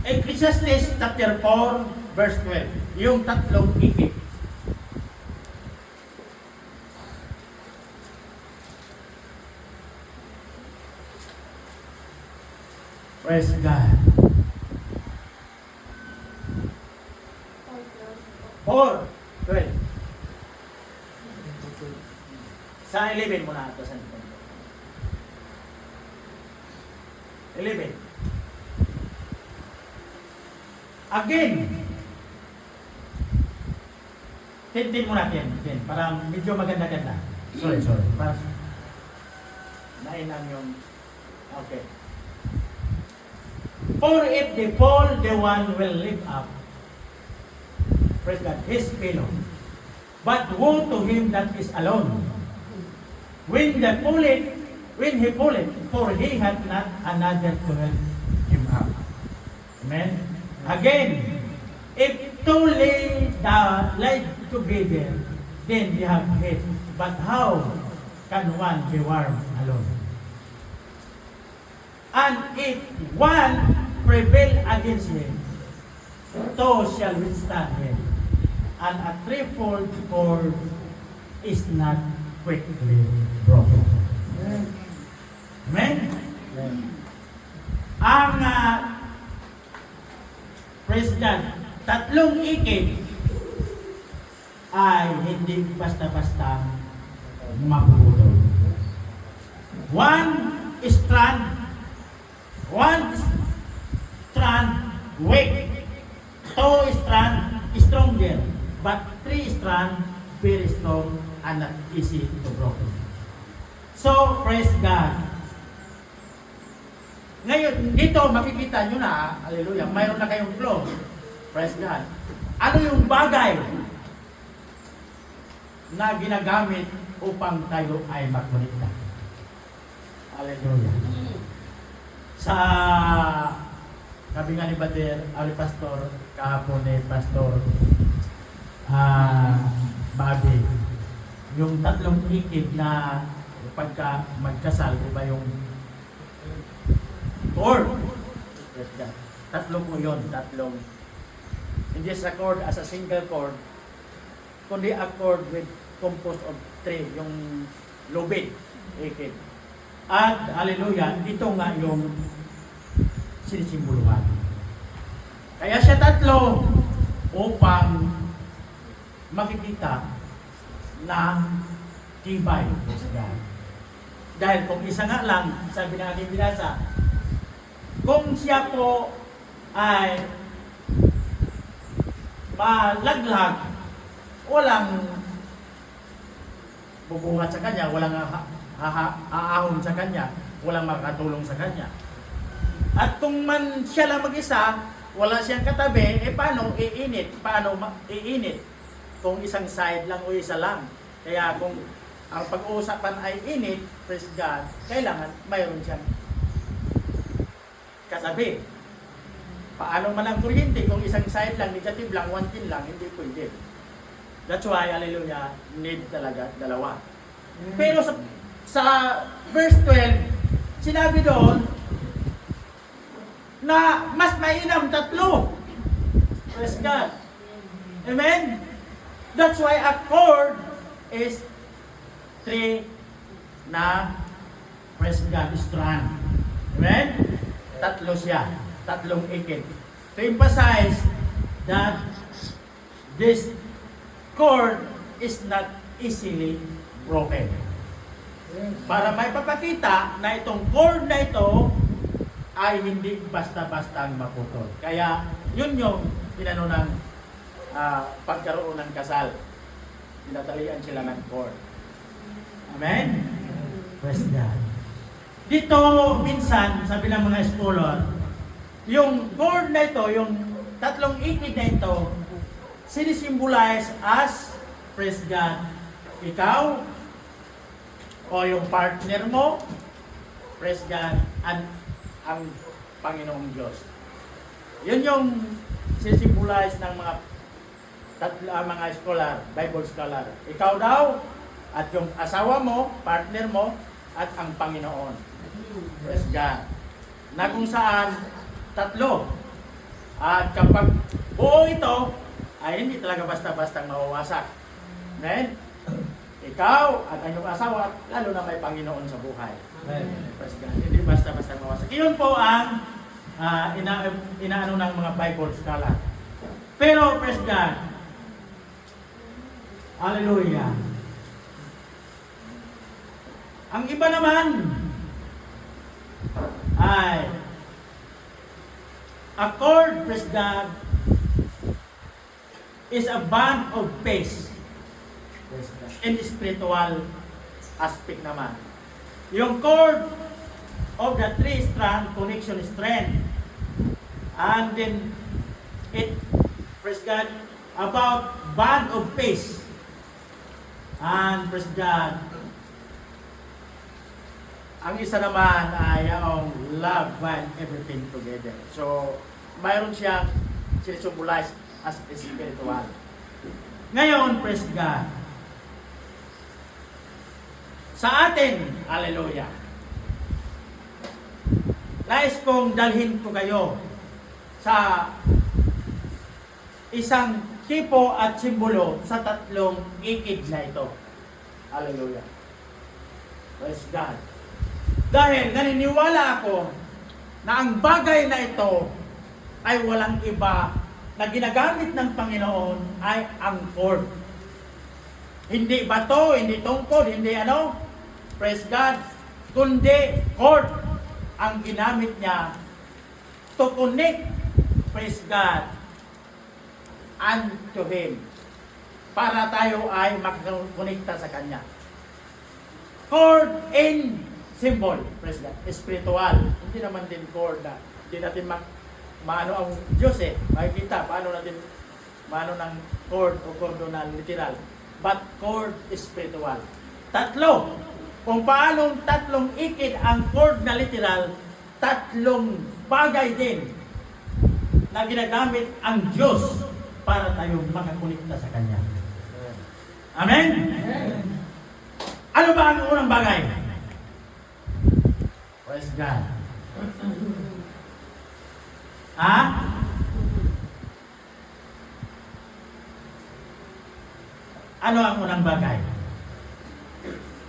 Ecclesiastes chapter 4 verse 12. Yung tatlong ikip. Praise God. 4:12. Sa 11 muna ito sa 11. Again. 10 muna 10. Para medyo maganda-ganda. Sorry. Para nainam yung okay. For if they fall, the one will lift up. Praise God, his pillow. But woe to him that is alone. When he falleth, for he hath not another to help him up. Amen. Again, if two lie together, then they have hate. But how can one be warm alone? And if one prevail against him, two shall withstand him. And a threefold cord is not quickly broken. Amen? Ang praise God, tatlong ikip ay hindi basta-basta mapuputol. One strand weak, two strand stronger, but three strand very strong and not easy to broken. So, praise God. Ngayon, dito makikita nyo na, hallelujah, mayroon na kayong flow. Praise God. Ano yung bagay na ginagamit upang tayo ay magkonekta? Hallelujah. Sa sabi nga ni Pastor, kahapon ni Pastor Bobby, yung tatlong ikip na pagka magkasal, diba yung chord? Yes, God. Tatlo po yun, tatlong. Hindi sa chord as a single chord, kundi a chord with composed of three, yung lubid, ikip. At, hallelujah, ito nga yung sinisimbuluhan. Kaya siya tatlo upang makikita na tibay. Dahil kung isa nga lang, sabi ng ating binasa, kung siya po ay malaglag, walang bubuhat sa kanya, walang aahon sa kanya, walang makatulong sa kanya. At kung man siya lang mag-isa, wala siyang katabi, paano iinit? Paano iinit? Kung isang side lang o isa lang. Kaya kung ang pag-uusapan ay init, praise God, kailangan mayroon siyang katabi. Paano man ang kuryente kung isang side lang, negative lang, one pin lang, hindi pwede. That's why, hallelujah, need talaga dalawa. Pero sa verse 12, sinabi doon na mas mainam tatlo. Praise God. Amen? That's why a chord is three na praise God strand. Amen? Tatlo siya. Tatlong ikit. To emphasize that this cord is not easily broken. Para may papakita na itong cord na ito ay hindi basta-bastang maputol. Kaya yun yung inano ng pagkaroon ng kasal. Tinatalian sila ng cord. Amen? Praise God. Dito minsan, sabi ng mga scholar, yung cord na ito, yung tatlong ikid na ito, sinisimbolize as, praise God, ikaw, o yung partner mo, praise God, and ang Panginoong Diyos. Yun yung sinisimbolize ng mga scholar, Bible scholar. Ikaw daw, at yung asawa mo, partner mo, at ang Panginoon. Praise God. Na kung saan, tatlo. At kapag buo ito, ay hindi talaga basta-bastang mawawasak. Amen? Ikaw at ang iyong asawa, lalo na may Panginoon sa buhay. Amen. Praise God. Hindi basta-bastang mawawasak. Iyon po ang inaano ng mga Bible scholar. Pero, praise God, hallelujah. Ang iba naman ay a cord, praise God, is a band of peace in spiritual aspect naman. Yung cord of the three-strand connection strength, and then it, praise God, about band of peace, and praise God, ang isa naman ay ang love and everything together. So, mayroon siyang sinusymbolize as spiritual. Ngayon, praise God, sa atin, hallelujah, nais kong dalhin ko kayo sa isang tipo at simbolo sa tatlong ikid na ito. Hallelujah. Praise God. Dahil naniniwala ako na ang bagay na ito ay walang iba na ginagamit ng Panginoon ay ang cord. Hindi bato, hindi tungkod, hindi ano, praise God, kundi cord ang ginamit niya to connect, praise God, unto Him. Para tayo ay makakonekta sa Kanya. Cord in symbol, praise God, spiritual. Hindi naman din cord na, hindi natin maano ang Diyos makikita, paano natin, maano ng cord o cordonal literal. But cord is spiritual. Tatlo, kung paanong tatlong ikid ang cord na literal, tatlong bagay din na ginagamit ang Diyos para tayo makakonekta sa Kanya. Amen? Ano ba ang unang bagay? Praise God. Ha? Ano ang unang bagay?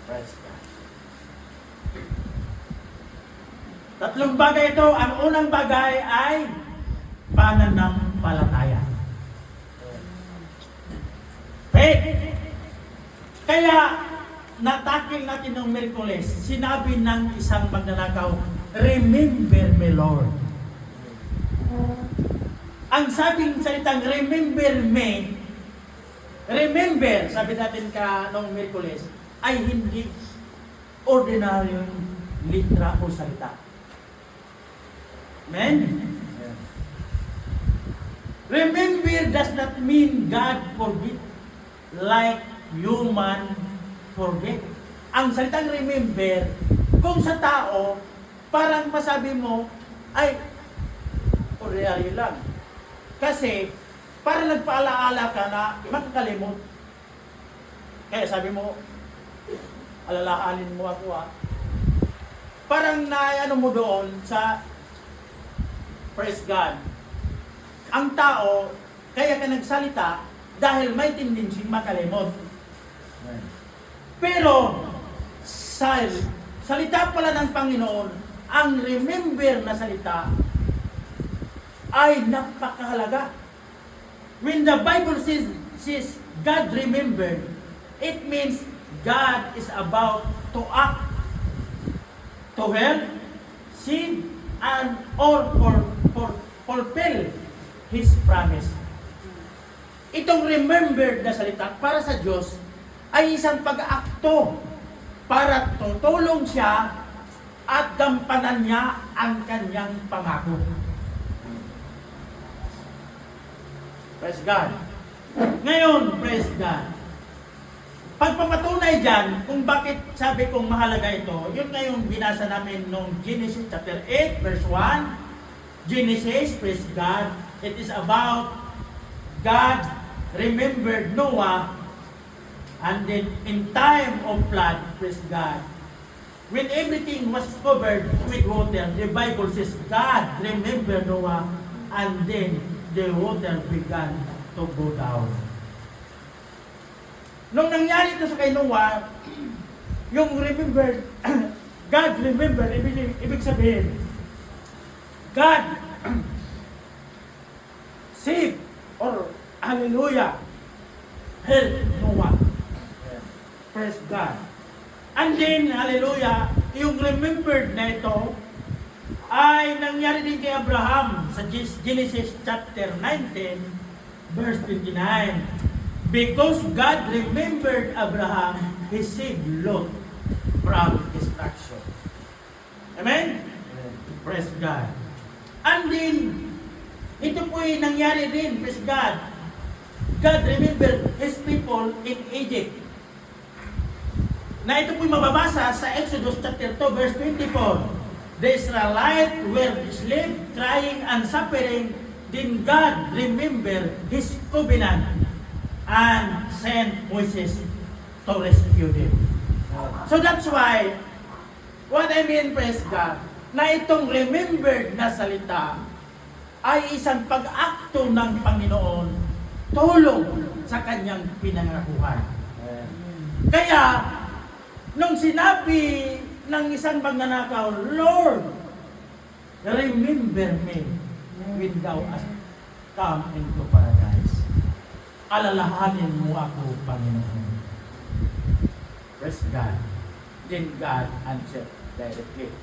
Praise God. Tatlong bagay ito. Ang unang bagay ay pananampalataya. Faith. Kaya, natakil natin ng Miyerkules, sinabi ng isang magnanakaw, remember me, Lord. Ang sabing salitang remember me, remember, sabi natin ka noong Miyerkules, ay hindi ordinaryong litra o salita. Amen? Remember does not mean God forget like human forget. Ang salitang remember, kung sa tao, parang masabi mo, ay, ordinary lang. Kasi, parang nagpaalaala ka na makakalimot. Kaya sabi mo, alalaanin mo ako Parang naano mo doon sa, praise God, ang tao, kaya ka nagsalita, dahil may tendency makalimot. Pero, sa salita pala ng Panginoon ang remember na salita ay napakahalaga. When the Bible says God remembered, it means God is about to act, to help, save, and or fulfill His promise. Itong remembered na salita para sa Diyos ay isang pag-aakto para tutulong siya at gampanan niya ang kanyang pangako. Praise God. Ngayon, praise God. Pagpapatunay dyan kung bakit sabi kong mahalaga ito, yun ngayong binasa namin nung Genesis chapter 8 verse 1. Genesis, praise God. It is about God remembered Noah, and then in time of flood, praise God, when everything was covered with water, the Bible says God remembered Noah, and then the water began to go down. Nung nangyari ito sa kay Noah, yung remembered, God remembered, ibig sabihin, God save or hallelujah help Noah. Praise God. And then, hallelujah, yung remembered na ito ay nangyari din kay Abraham sa Genesis chapter 19 verse 29. Because God remembered Abraham, He saved Lot from destruction. Amen? Praise God. And then, ito po ay nangyari din, praise God. God remembered His people in Egypt. Na ito po'y mababasa sa Exodus chapter 2 verse 24. The Israelites were slaves, crying and suffering. Then God remembered His covenant and sent Moses to rescue them. So that's why, what I mean, praise God, na itong remembered na salita ay isang pag-akto ng Panginoon tulong sa kanyang pinangakuhan. Kaya, nung sinabi ng isang magnanakaw, Lord, remember me when thou hast come into paradise. Alalahanin mo ako, Panginoon. Praise God. Then God answered directly.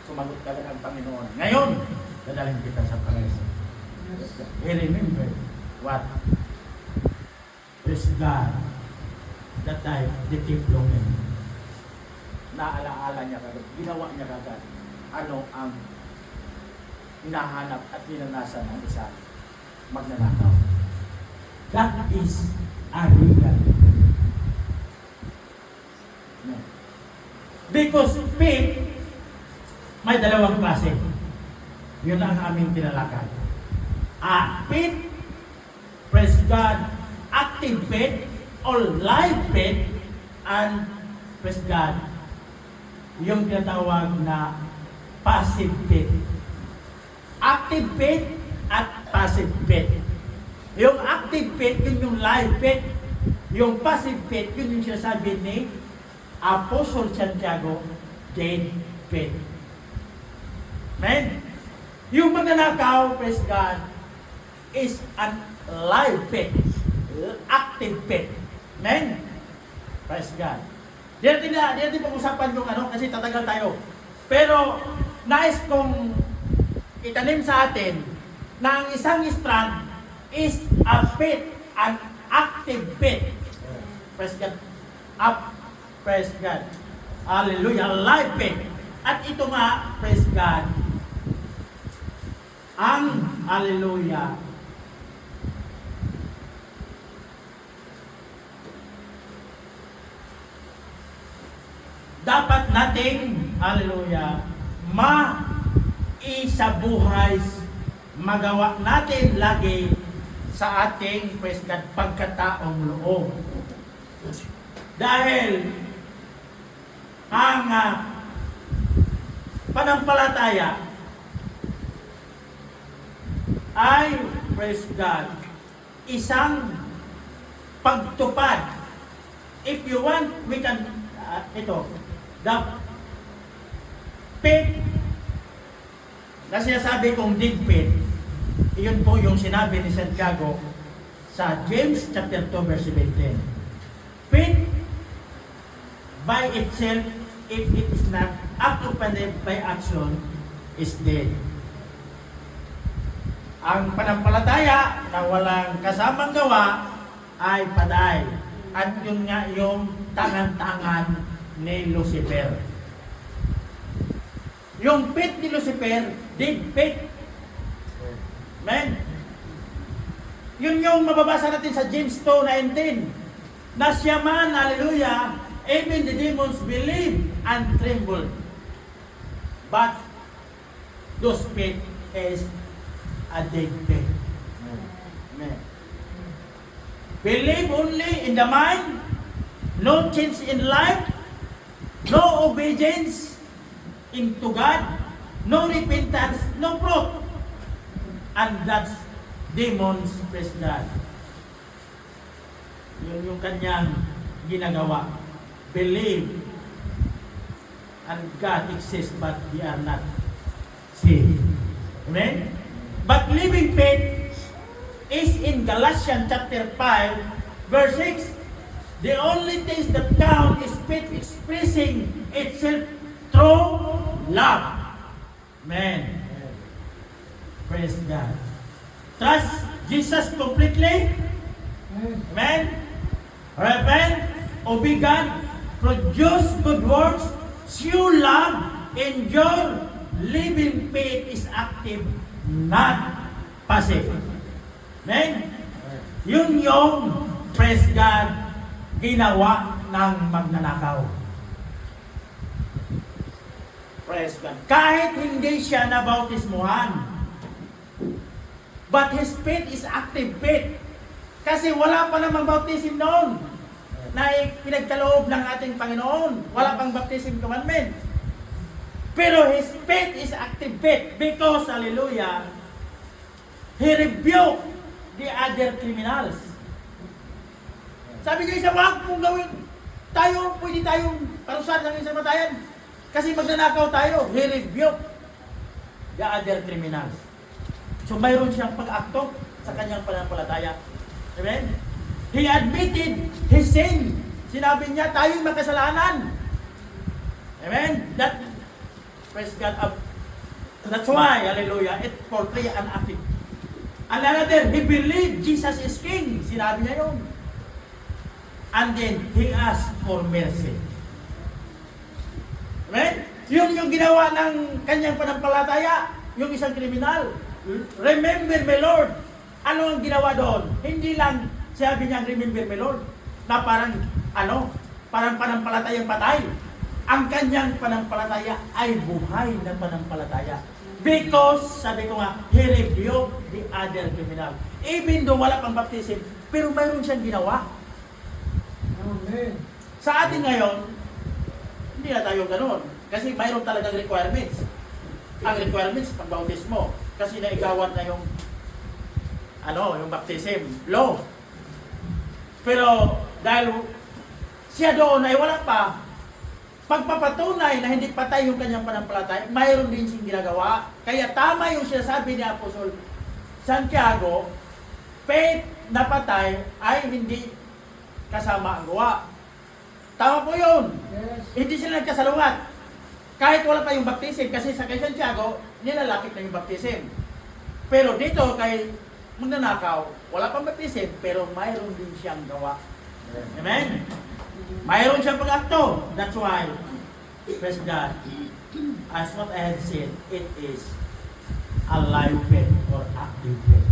Sumagot ka lang ang Panginoon. Ngayon, dadalhin kita sa paradise. He remembered what? Praise God. That time, they keep longing. Naalaala niya kagad, ginawa niya kagad ano ang hinahanap at ninanasan ng isa magnanakaw. That is a real. No. Because faith, may dalawang klase. Yun ang aming tinalakad. Faith, praise God, active faith, or live faith, and praise God, yung tinatawag na passive faith. Active faith at passive faith. Yung active faith, yun yung live faith. Yung passive faith, yun yung sinasabi ni Apostle Santiago, dead faith. Amen? Yung magnanakaw, praise God, is an live faith. Active faith. Amen? Praise God. Di natin pag-usapan yung ano, kasi tatagal tayo. Pero, nais kong itanim sa atin na ang isang strand is a faith, an active faith. Praise God. Praise God. Hallelujah. Live faith. At ito nga, praise God, ang hallelujah, dapat nating, hallelujah, maisabuhay, magawa natin lagi sa ating, praise God, pagkataong loob. Dahil ang panampalataya ay, praise God, isang pagtupad. If you want, we can, ito, the faith na sinasabi kong dead faith, iyon po yung sinabi ni Santiago sa James chapter 2 verse 17. Faith by itself, if it is not accompanied by action, is dead. Ang panampalataya na walang kasamang gawa ay patay. At yun nga yung tangan-tangan ni Lucifer. Yung faith ni Lucifer, dead faith. Amen? Yun yung mababasa natin sa James 2:19. Na siya man, hallelujah, even the demons believe and tremble. But those faith is a dead faith. Amen. Believe only in the mind, no change in life, no obedience into God, no repentance, no fruit. And that's demons, praise God. Yun yung kanyang ginagawa. Believe and God exists but we are not saved. Amen? But living faith is in Galatians chapter 5 verse 6. The only things that count is faith expressing itself through love. Amen. Praise God. Trust Jesus completely. Amen. Repent, obey God, produce good works, show love, endure. Living faith is active, not passive. Amen. Yun yung, praise God, ginawa ng magnanakaw. Praise God. Kahit hindi siya nabautismuhan, but his faith is active faith. Kasi wala pa namang baptism noon na pinagkaloob ng ating Panginoon. Wala pang baptism commandment. Pero his faith is active faith because, hallelujah, he rebuked the other criminals. Sabi niya, isa wag mong gawin. Tayo, pwede tayong parusahan ng isang matayan. Kasi magnanakaw tayo. He rebuked the other criminals. So mayroon siyang pag-akto sa kanyang pananampalataya. Amen? He admitted his sin. Sinabi niya, tayo'y makasalanan. Amen? Praise God. That's why, hallelujah, it portray an active. Another, he believed Jesus is King. Sinabi niya yun. And then, he asked for mercy. Amen? Yun yung ginawa ng kanyang panampalataya, yung isang kriminal. Remember me, Lord. Ano ang ginawa doon? Hindi lang sabi niya, remember me, Lord, na parang, parang panampalatayang patay. Ang kanyang panampalataya ay buhay na panampalataya. Because, sabi ko nga, he rebuked the other criminal. Even though wala pang baptism, pero mayroon siyang ginawa. Amen. Sa atin ngayon, hindi na tayo ganoon. Kasi mayroon talagang requirements. Ang requirements, pagbautismo. Kasi naigawan na yung baptism, law. Pero dahil siya doon ay wala pa, pagpapatunay na hindi patay yung kanyang panampalataya, mayroon din siyang ginagawa. Kaya tama yung sinasabi ni Apostol Santiago, faith na patay ay hindi kasama ang gawa. Tama po yun. Yes. Hindi sila nagkasalungat. Kahit wala pa yung baptism, kasi sa kay Santiago, nilalapit na yung baptism. Pero dito kay magnanakaw, wala pang baptism, pero mayroon din siyang gawa. Amen? Mayroon siyang pag-akto. That's why, praise God, as what I have said, it is a live faith or active faith.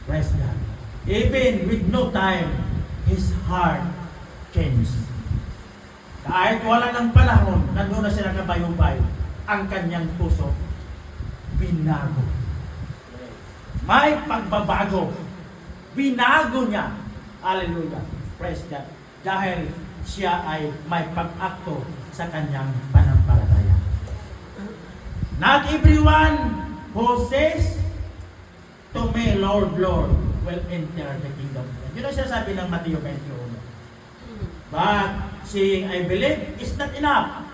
Praise God. Even with no time, his heart changed. Kahit wala ng panahon, nandun na siya nakabayubay, ang kanyang puso, binago. May pagbabago. Binago niya. Hallelujah. Praise God. Dahil siya ay may pag-akto sa kanyang panampalataya. Not everyone who says to me, Lord, Lord, will enter the kingdom. Yun ang sinasabi ng Matthew 21. But saying I believe is not enough.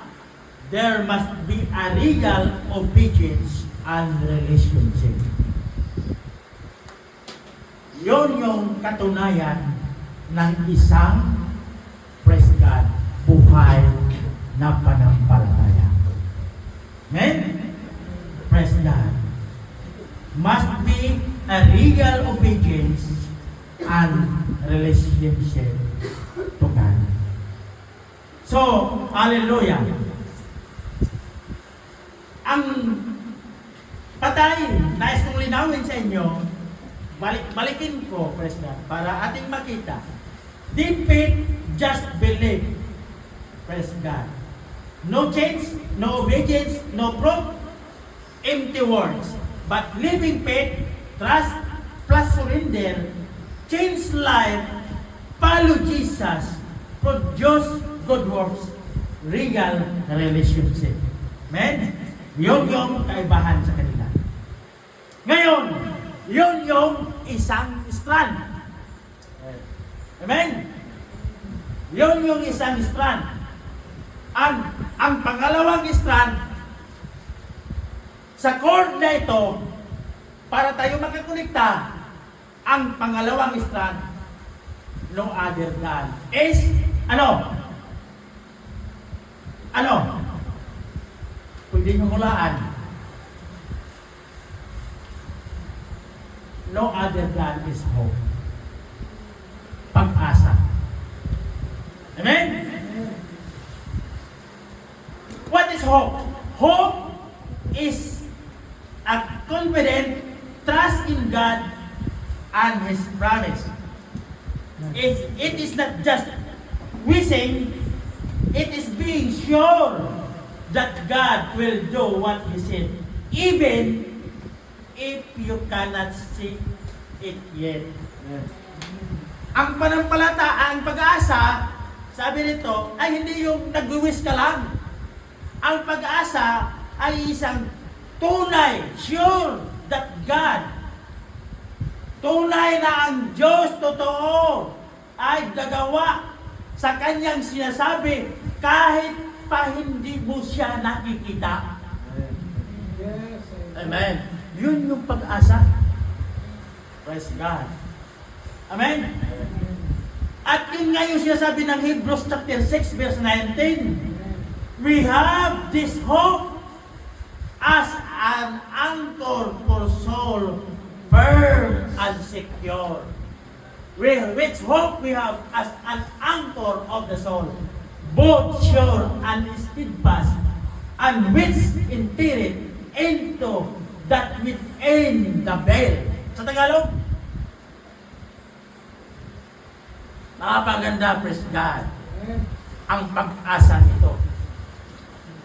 there must be a real obedience and relationship. Yon yung katunayan ng isang, praise God, buhay na panampalataya. Amen? Praise God. Must be a real obedience and relationship to God. So, hallelujah. Ang patay, nais kong linawin sa inyo, balikin ko, praise God, para ating makita. Deep faith, just believe. Praise God. No change, no obedience, no proof, empty words. But living faith, trust, plus surrender, change life, follow Jesus, produce good works, real relationship. Amen? Yun yung kaibahan sa kanila. Ngayon, yun yung isang strand. Amen? Yun yung isang strand. Ang pangalawang strand, sa cord na ito, para tayo makakonekta, ang pangalawang strand, no other than, is, ano? Pwede nyo hulaan. No other than is hope. Pag-asa. Amen? What is hope? Hope is a confident trust in God and His promise. It is not just wishing, it is being sure that God will do what He said, even if you cannot see it yet. Ang panampalataya, ang pag-asa, sabi nito, ay hindi yung nag-wish ka lang. Ang pag-asa ay isang tunay, sure that God, tunay na ang Diyos totoo ay gagawa sa kanyang sinasabi kahit pa hindi mo siya nakikita. Yes. Amen. Yun yung pag-asa. Praise God. Amen. At yun nga yung sinasabi ng Hebrews chapter 6 verse 19. We have this hope as an anchor for soul, firm and secure. Which hope we have as an anchor of the soul, both sure and steadfast, and which entered into that within the veil. Sa Tagalog, napaganda, praise God, ang pag-asa nito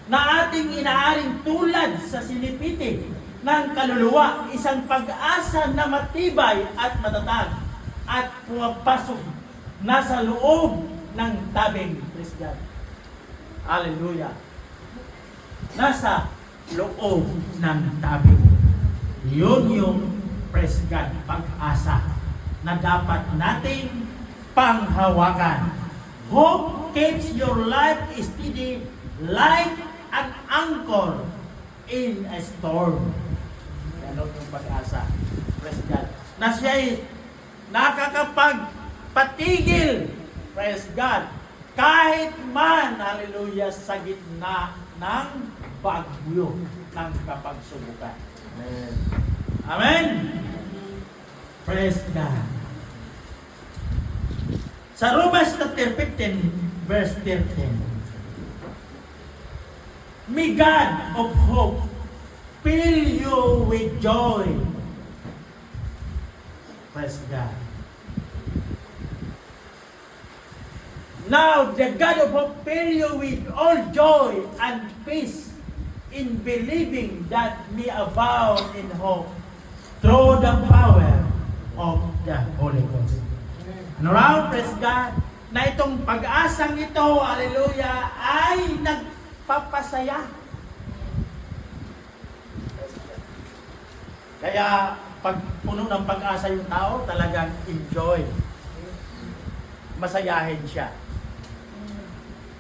na ating inaaring tulad sa sinipiti ng kaluluwa, isang pag-asa na matibay at matatag at pumapasok nasa loob ng tabing. Praise God. Hallelujah. Nasa loob ng tabing. Yun yung, praise God, pag-asa na dapat nating panghawakan. Hope keeps your life steady like an anchor in a storm. Ano yung pag-asa? Praise God. Na siya'y nakakapagpatigil, praise God, kahit man, hallelujah, sa gitna ng bagyo ng kapagsubukan. Amen. Amen. Praise God. Sa Romans chapter 15, verse 13, may God of hope fill you with joy. Praise God. Now, the God of hope fill you with all joy and peace in believing that may abound in hope through the power of the Holy Ghost. Ano raw, praise God, na itong pag-asang ito, hallelujah, ay nagpapasaya. Kaya, pag puno ng pag-asa yung tao, talagang enjoy. Masayahin siya.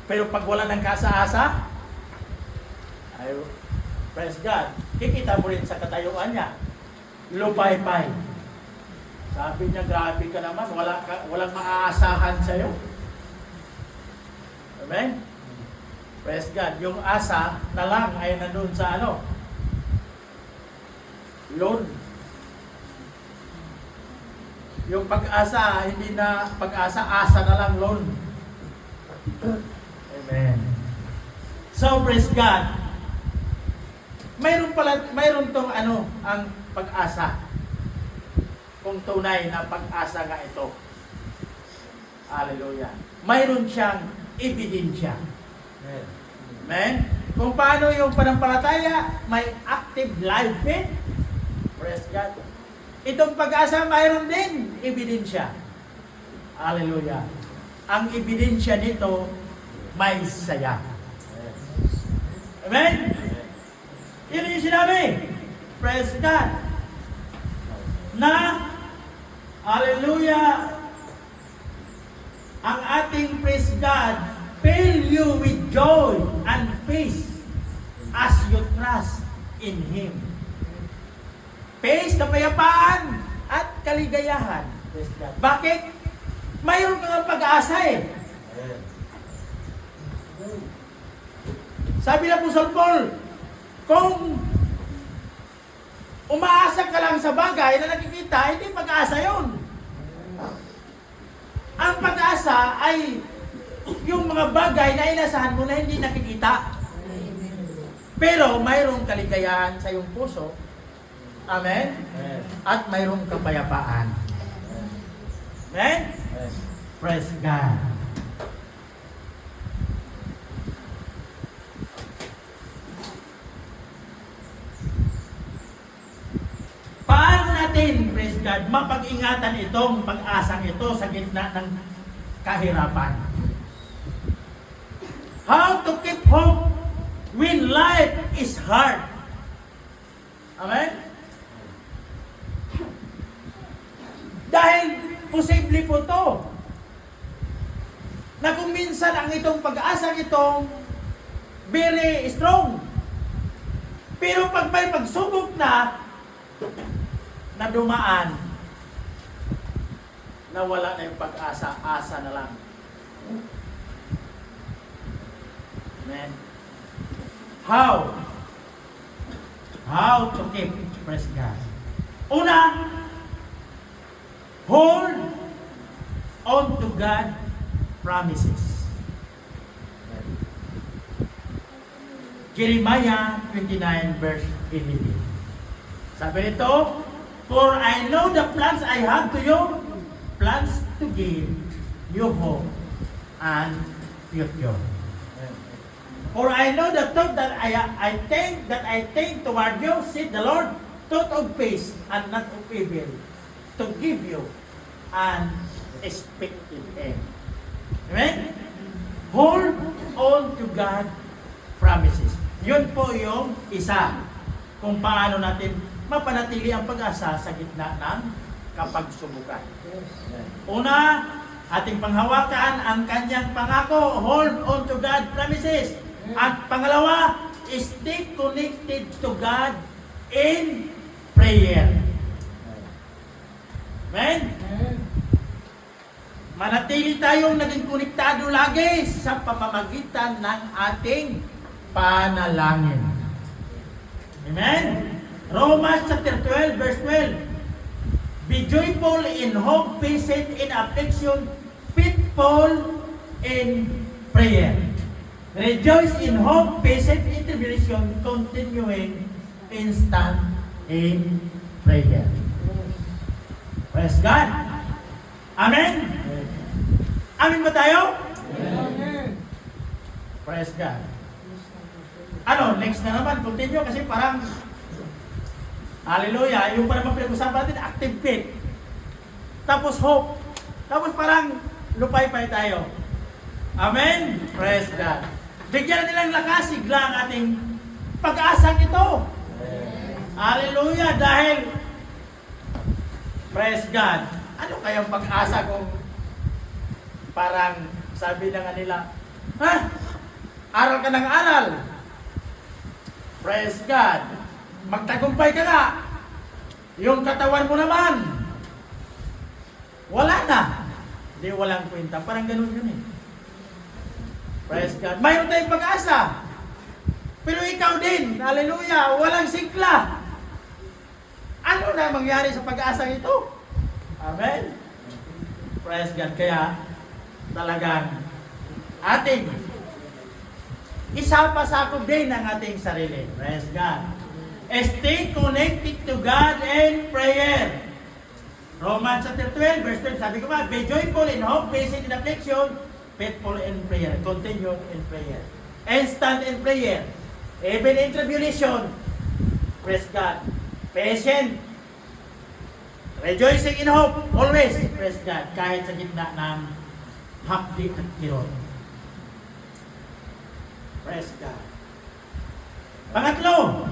Pero pag wala ng kasa-asa, Ay, praise God. Kikita mo rin sa katayuan niya. Lupay-pay. Sabi niya, grabe ka naman, walang maaasahan sa'yo. Amen? Praise God. Yung asa na lang ay nandun sa ano? Loan. Yung pag-asa, hindi na pag-asa, asa na lang loan. Amen. So, praise God. Mayroon tong ano, ang pag-asa. Kung tunay na pag-asa nga ito. Hallelujah. Mayroon siyang ebidensya. Amen? Kung paano yung panampalataya, may active live faith. Praise God. Itong pag-asa, mayroon din ebidensya. Hallelujah. Ang ebidensya nito, may saya. Amen? Yun yung sinabi. Praise God. Na, hallelujah, ang ating praise God, fill you with joy and peace as you trust in Him. Peace, kapayapaan, at kaligayahan. Praise God. Bakit? Mayroon kang pag-asa eh. Sabi na po Apostol Paul, kung umaasa ka lang sa bagay na nakikita, hindi pag-asa yun. Ang pag-asa ay yung mga bagay na inasahan mo na hindi nakikita. Pero mayroong kaligayahan sa iyong puso. Amen? At mayroong kapayapaan. Amen? Praise God. Paano natin, praise God, mapag-ingatan itong pag-asang ito sa gitna ng kahirapan? How to keep hope when life is hard? Amen? Dahil posible po to na kung minsan ang itong pag-asang itong very strong. Pero pag may pagsubok na dumaan, na wala na yung pag-asa, asa na lang. Amen. How to keep, praise God. Una, hold on to God promises. Jeremiah 29 verse 11. Sabi nito, for I know the plans I have to you, plans to give you hope and future. For I know the thought that I think toward you, said the Lord, thought of peace and not of evil, to give you an expected end. Amen? Hold on to God promises. Yun po yung isa kung paano natin mapanatili ang pag-asa sa gitna ng kapagsubukan. Una, ating panghawakan ang kanyang pangako. Hold on to God promises. At pangalawa, stay connected to God in prayer. Amen? Manatili tayong naging konektado lagi sa pamamagitan ng ating panalangin. Amen? Romans chapter 12 verse 12. Be joyful in hope, patient in affliction, faithful in prayer. Rejoice in hope, patient in tribulation, continuing instant in prayer. Praise God. Amen? Amen ba tayo? Amen. Praise God. Ano, next na naman, continue kasi parang hallelujah, yung parang pinag-usapan natin, active faith. Tapos hope. Tapos parang lupay-pay tayo. Amen? Praise God. Bigyan nilang lakas, sigla ang ating pag-asang ito. Hallelujah, dahil praise God. Ano kayang pag-asa kung parang sabi na nga nila, aral ka ng aral. Praise God. Magtagumpay ka na. Yung katawan mo naman, wala na. Hindi, walang kwenta. Parang ganun yun eh. Praise God. Mayroon tayong pag-asa. Pero ikaw din, hallelujah, walang sigla. Ano na mangyari sa pag-asa ito? Amen? Praise God. Kaya, talagang ating isapasakop din ang ating sarili. Praise God. Stay connected to God in prayer. Romans chapter 12, verse 12, sabi ko ba, be joyful in hope, patient in affliction, faithful in prayer. Continue in prayer. And stand in prayer. Even in tribulation, praise God. Patient. Rejoicing in hope, always, praise God. Kahit sa gitna ng hapdi at kirot. Praise God. Pangatlo,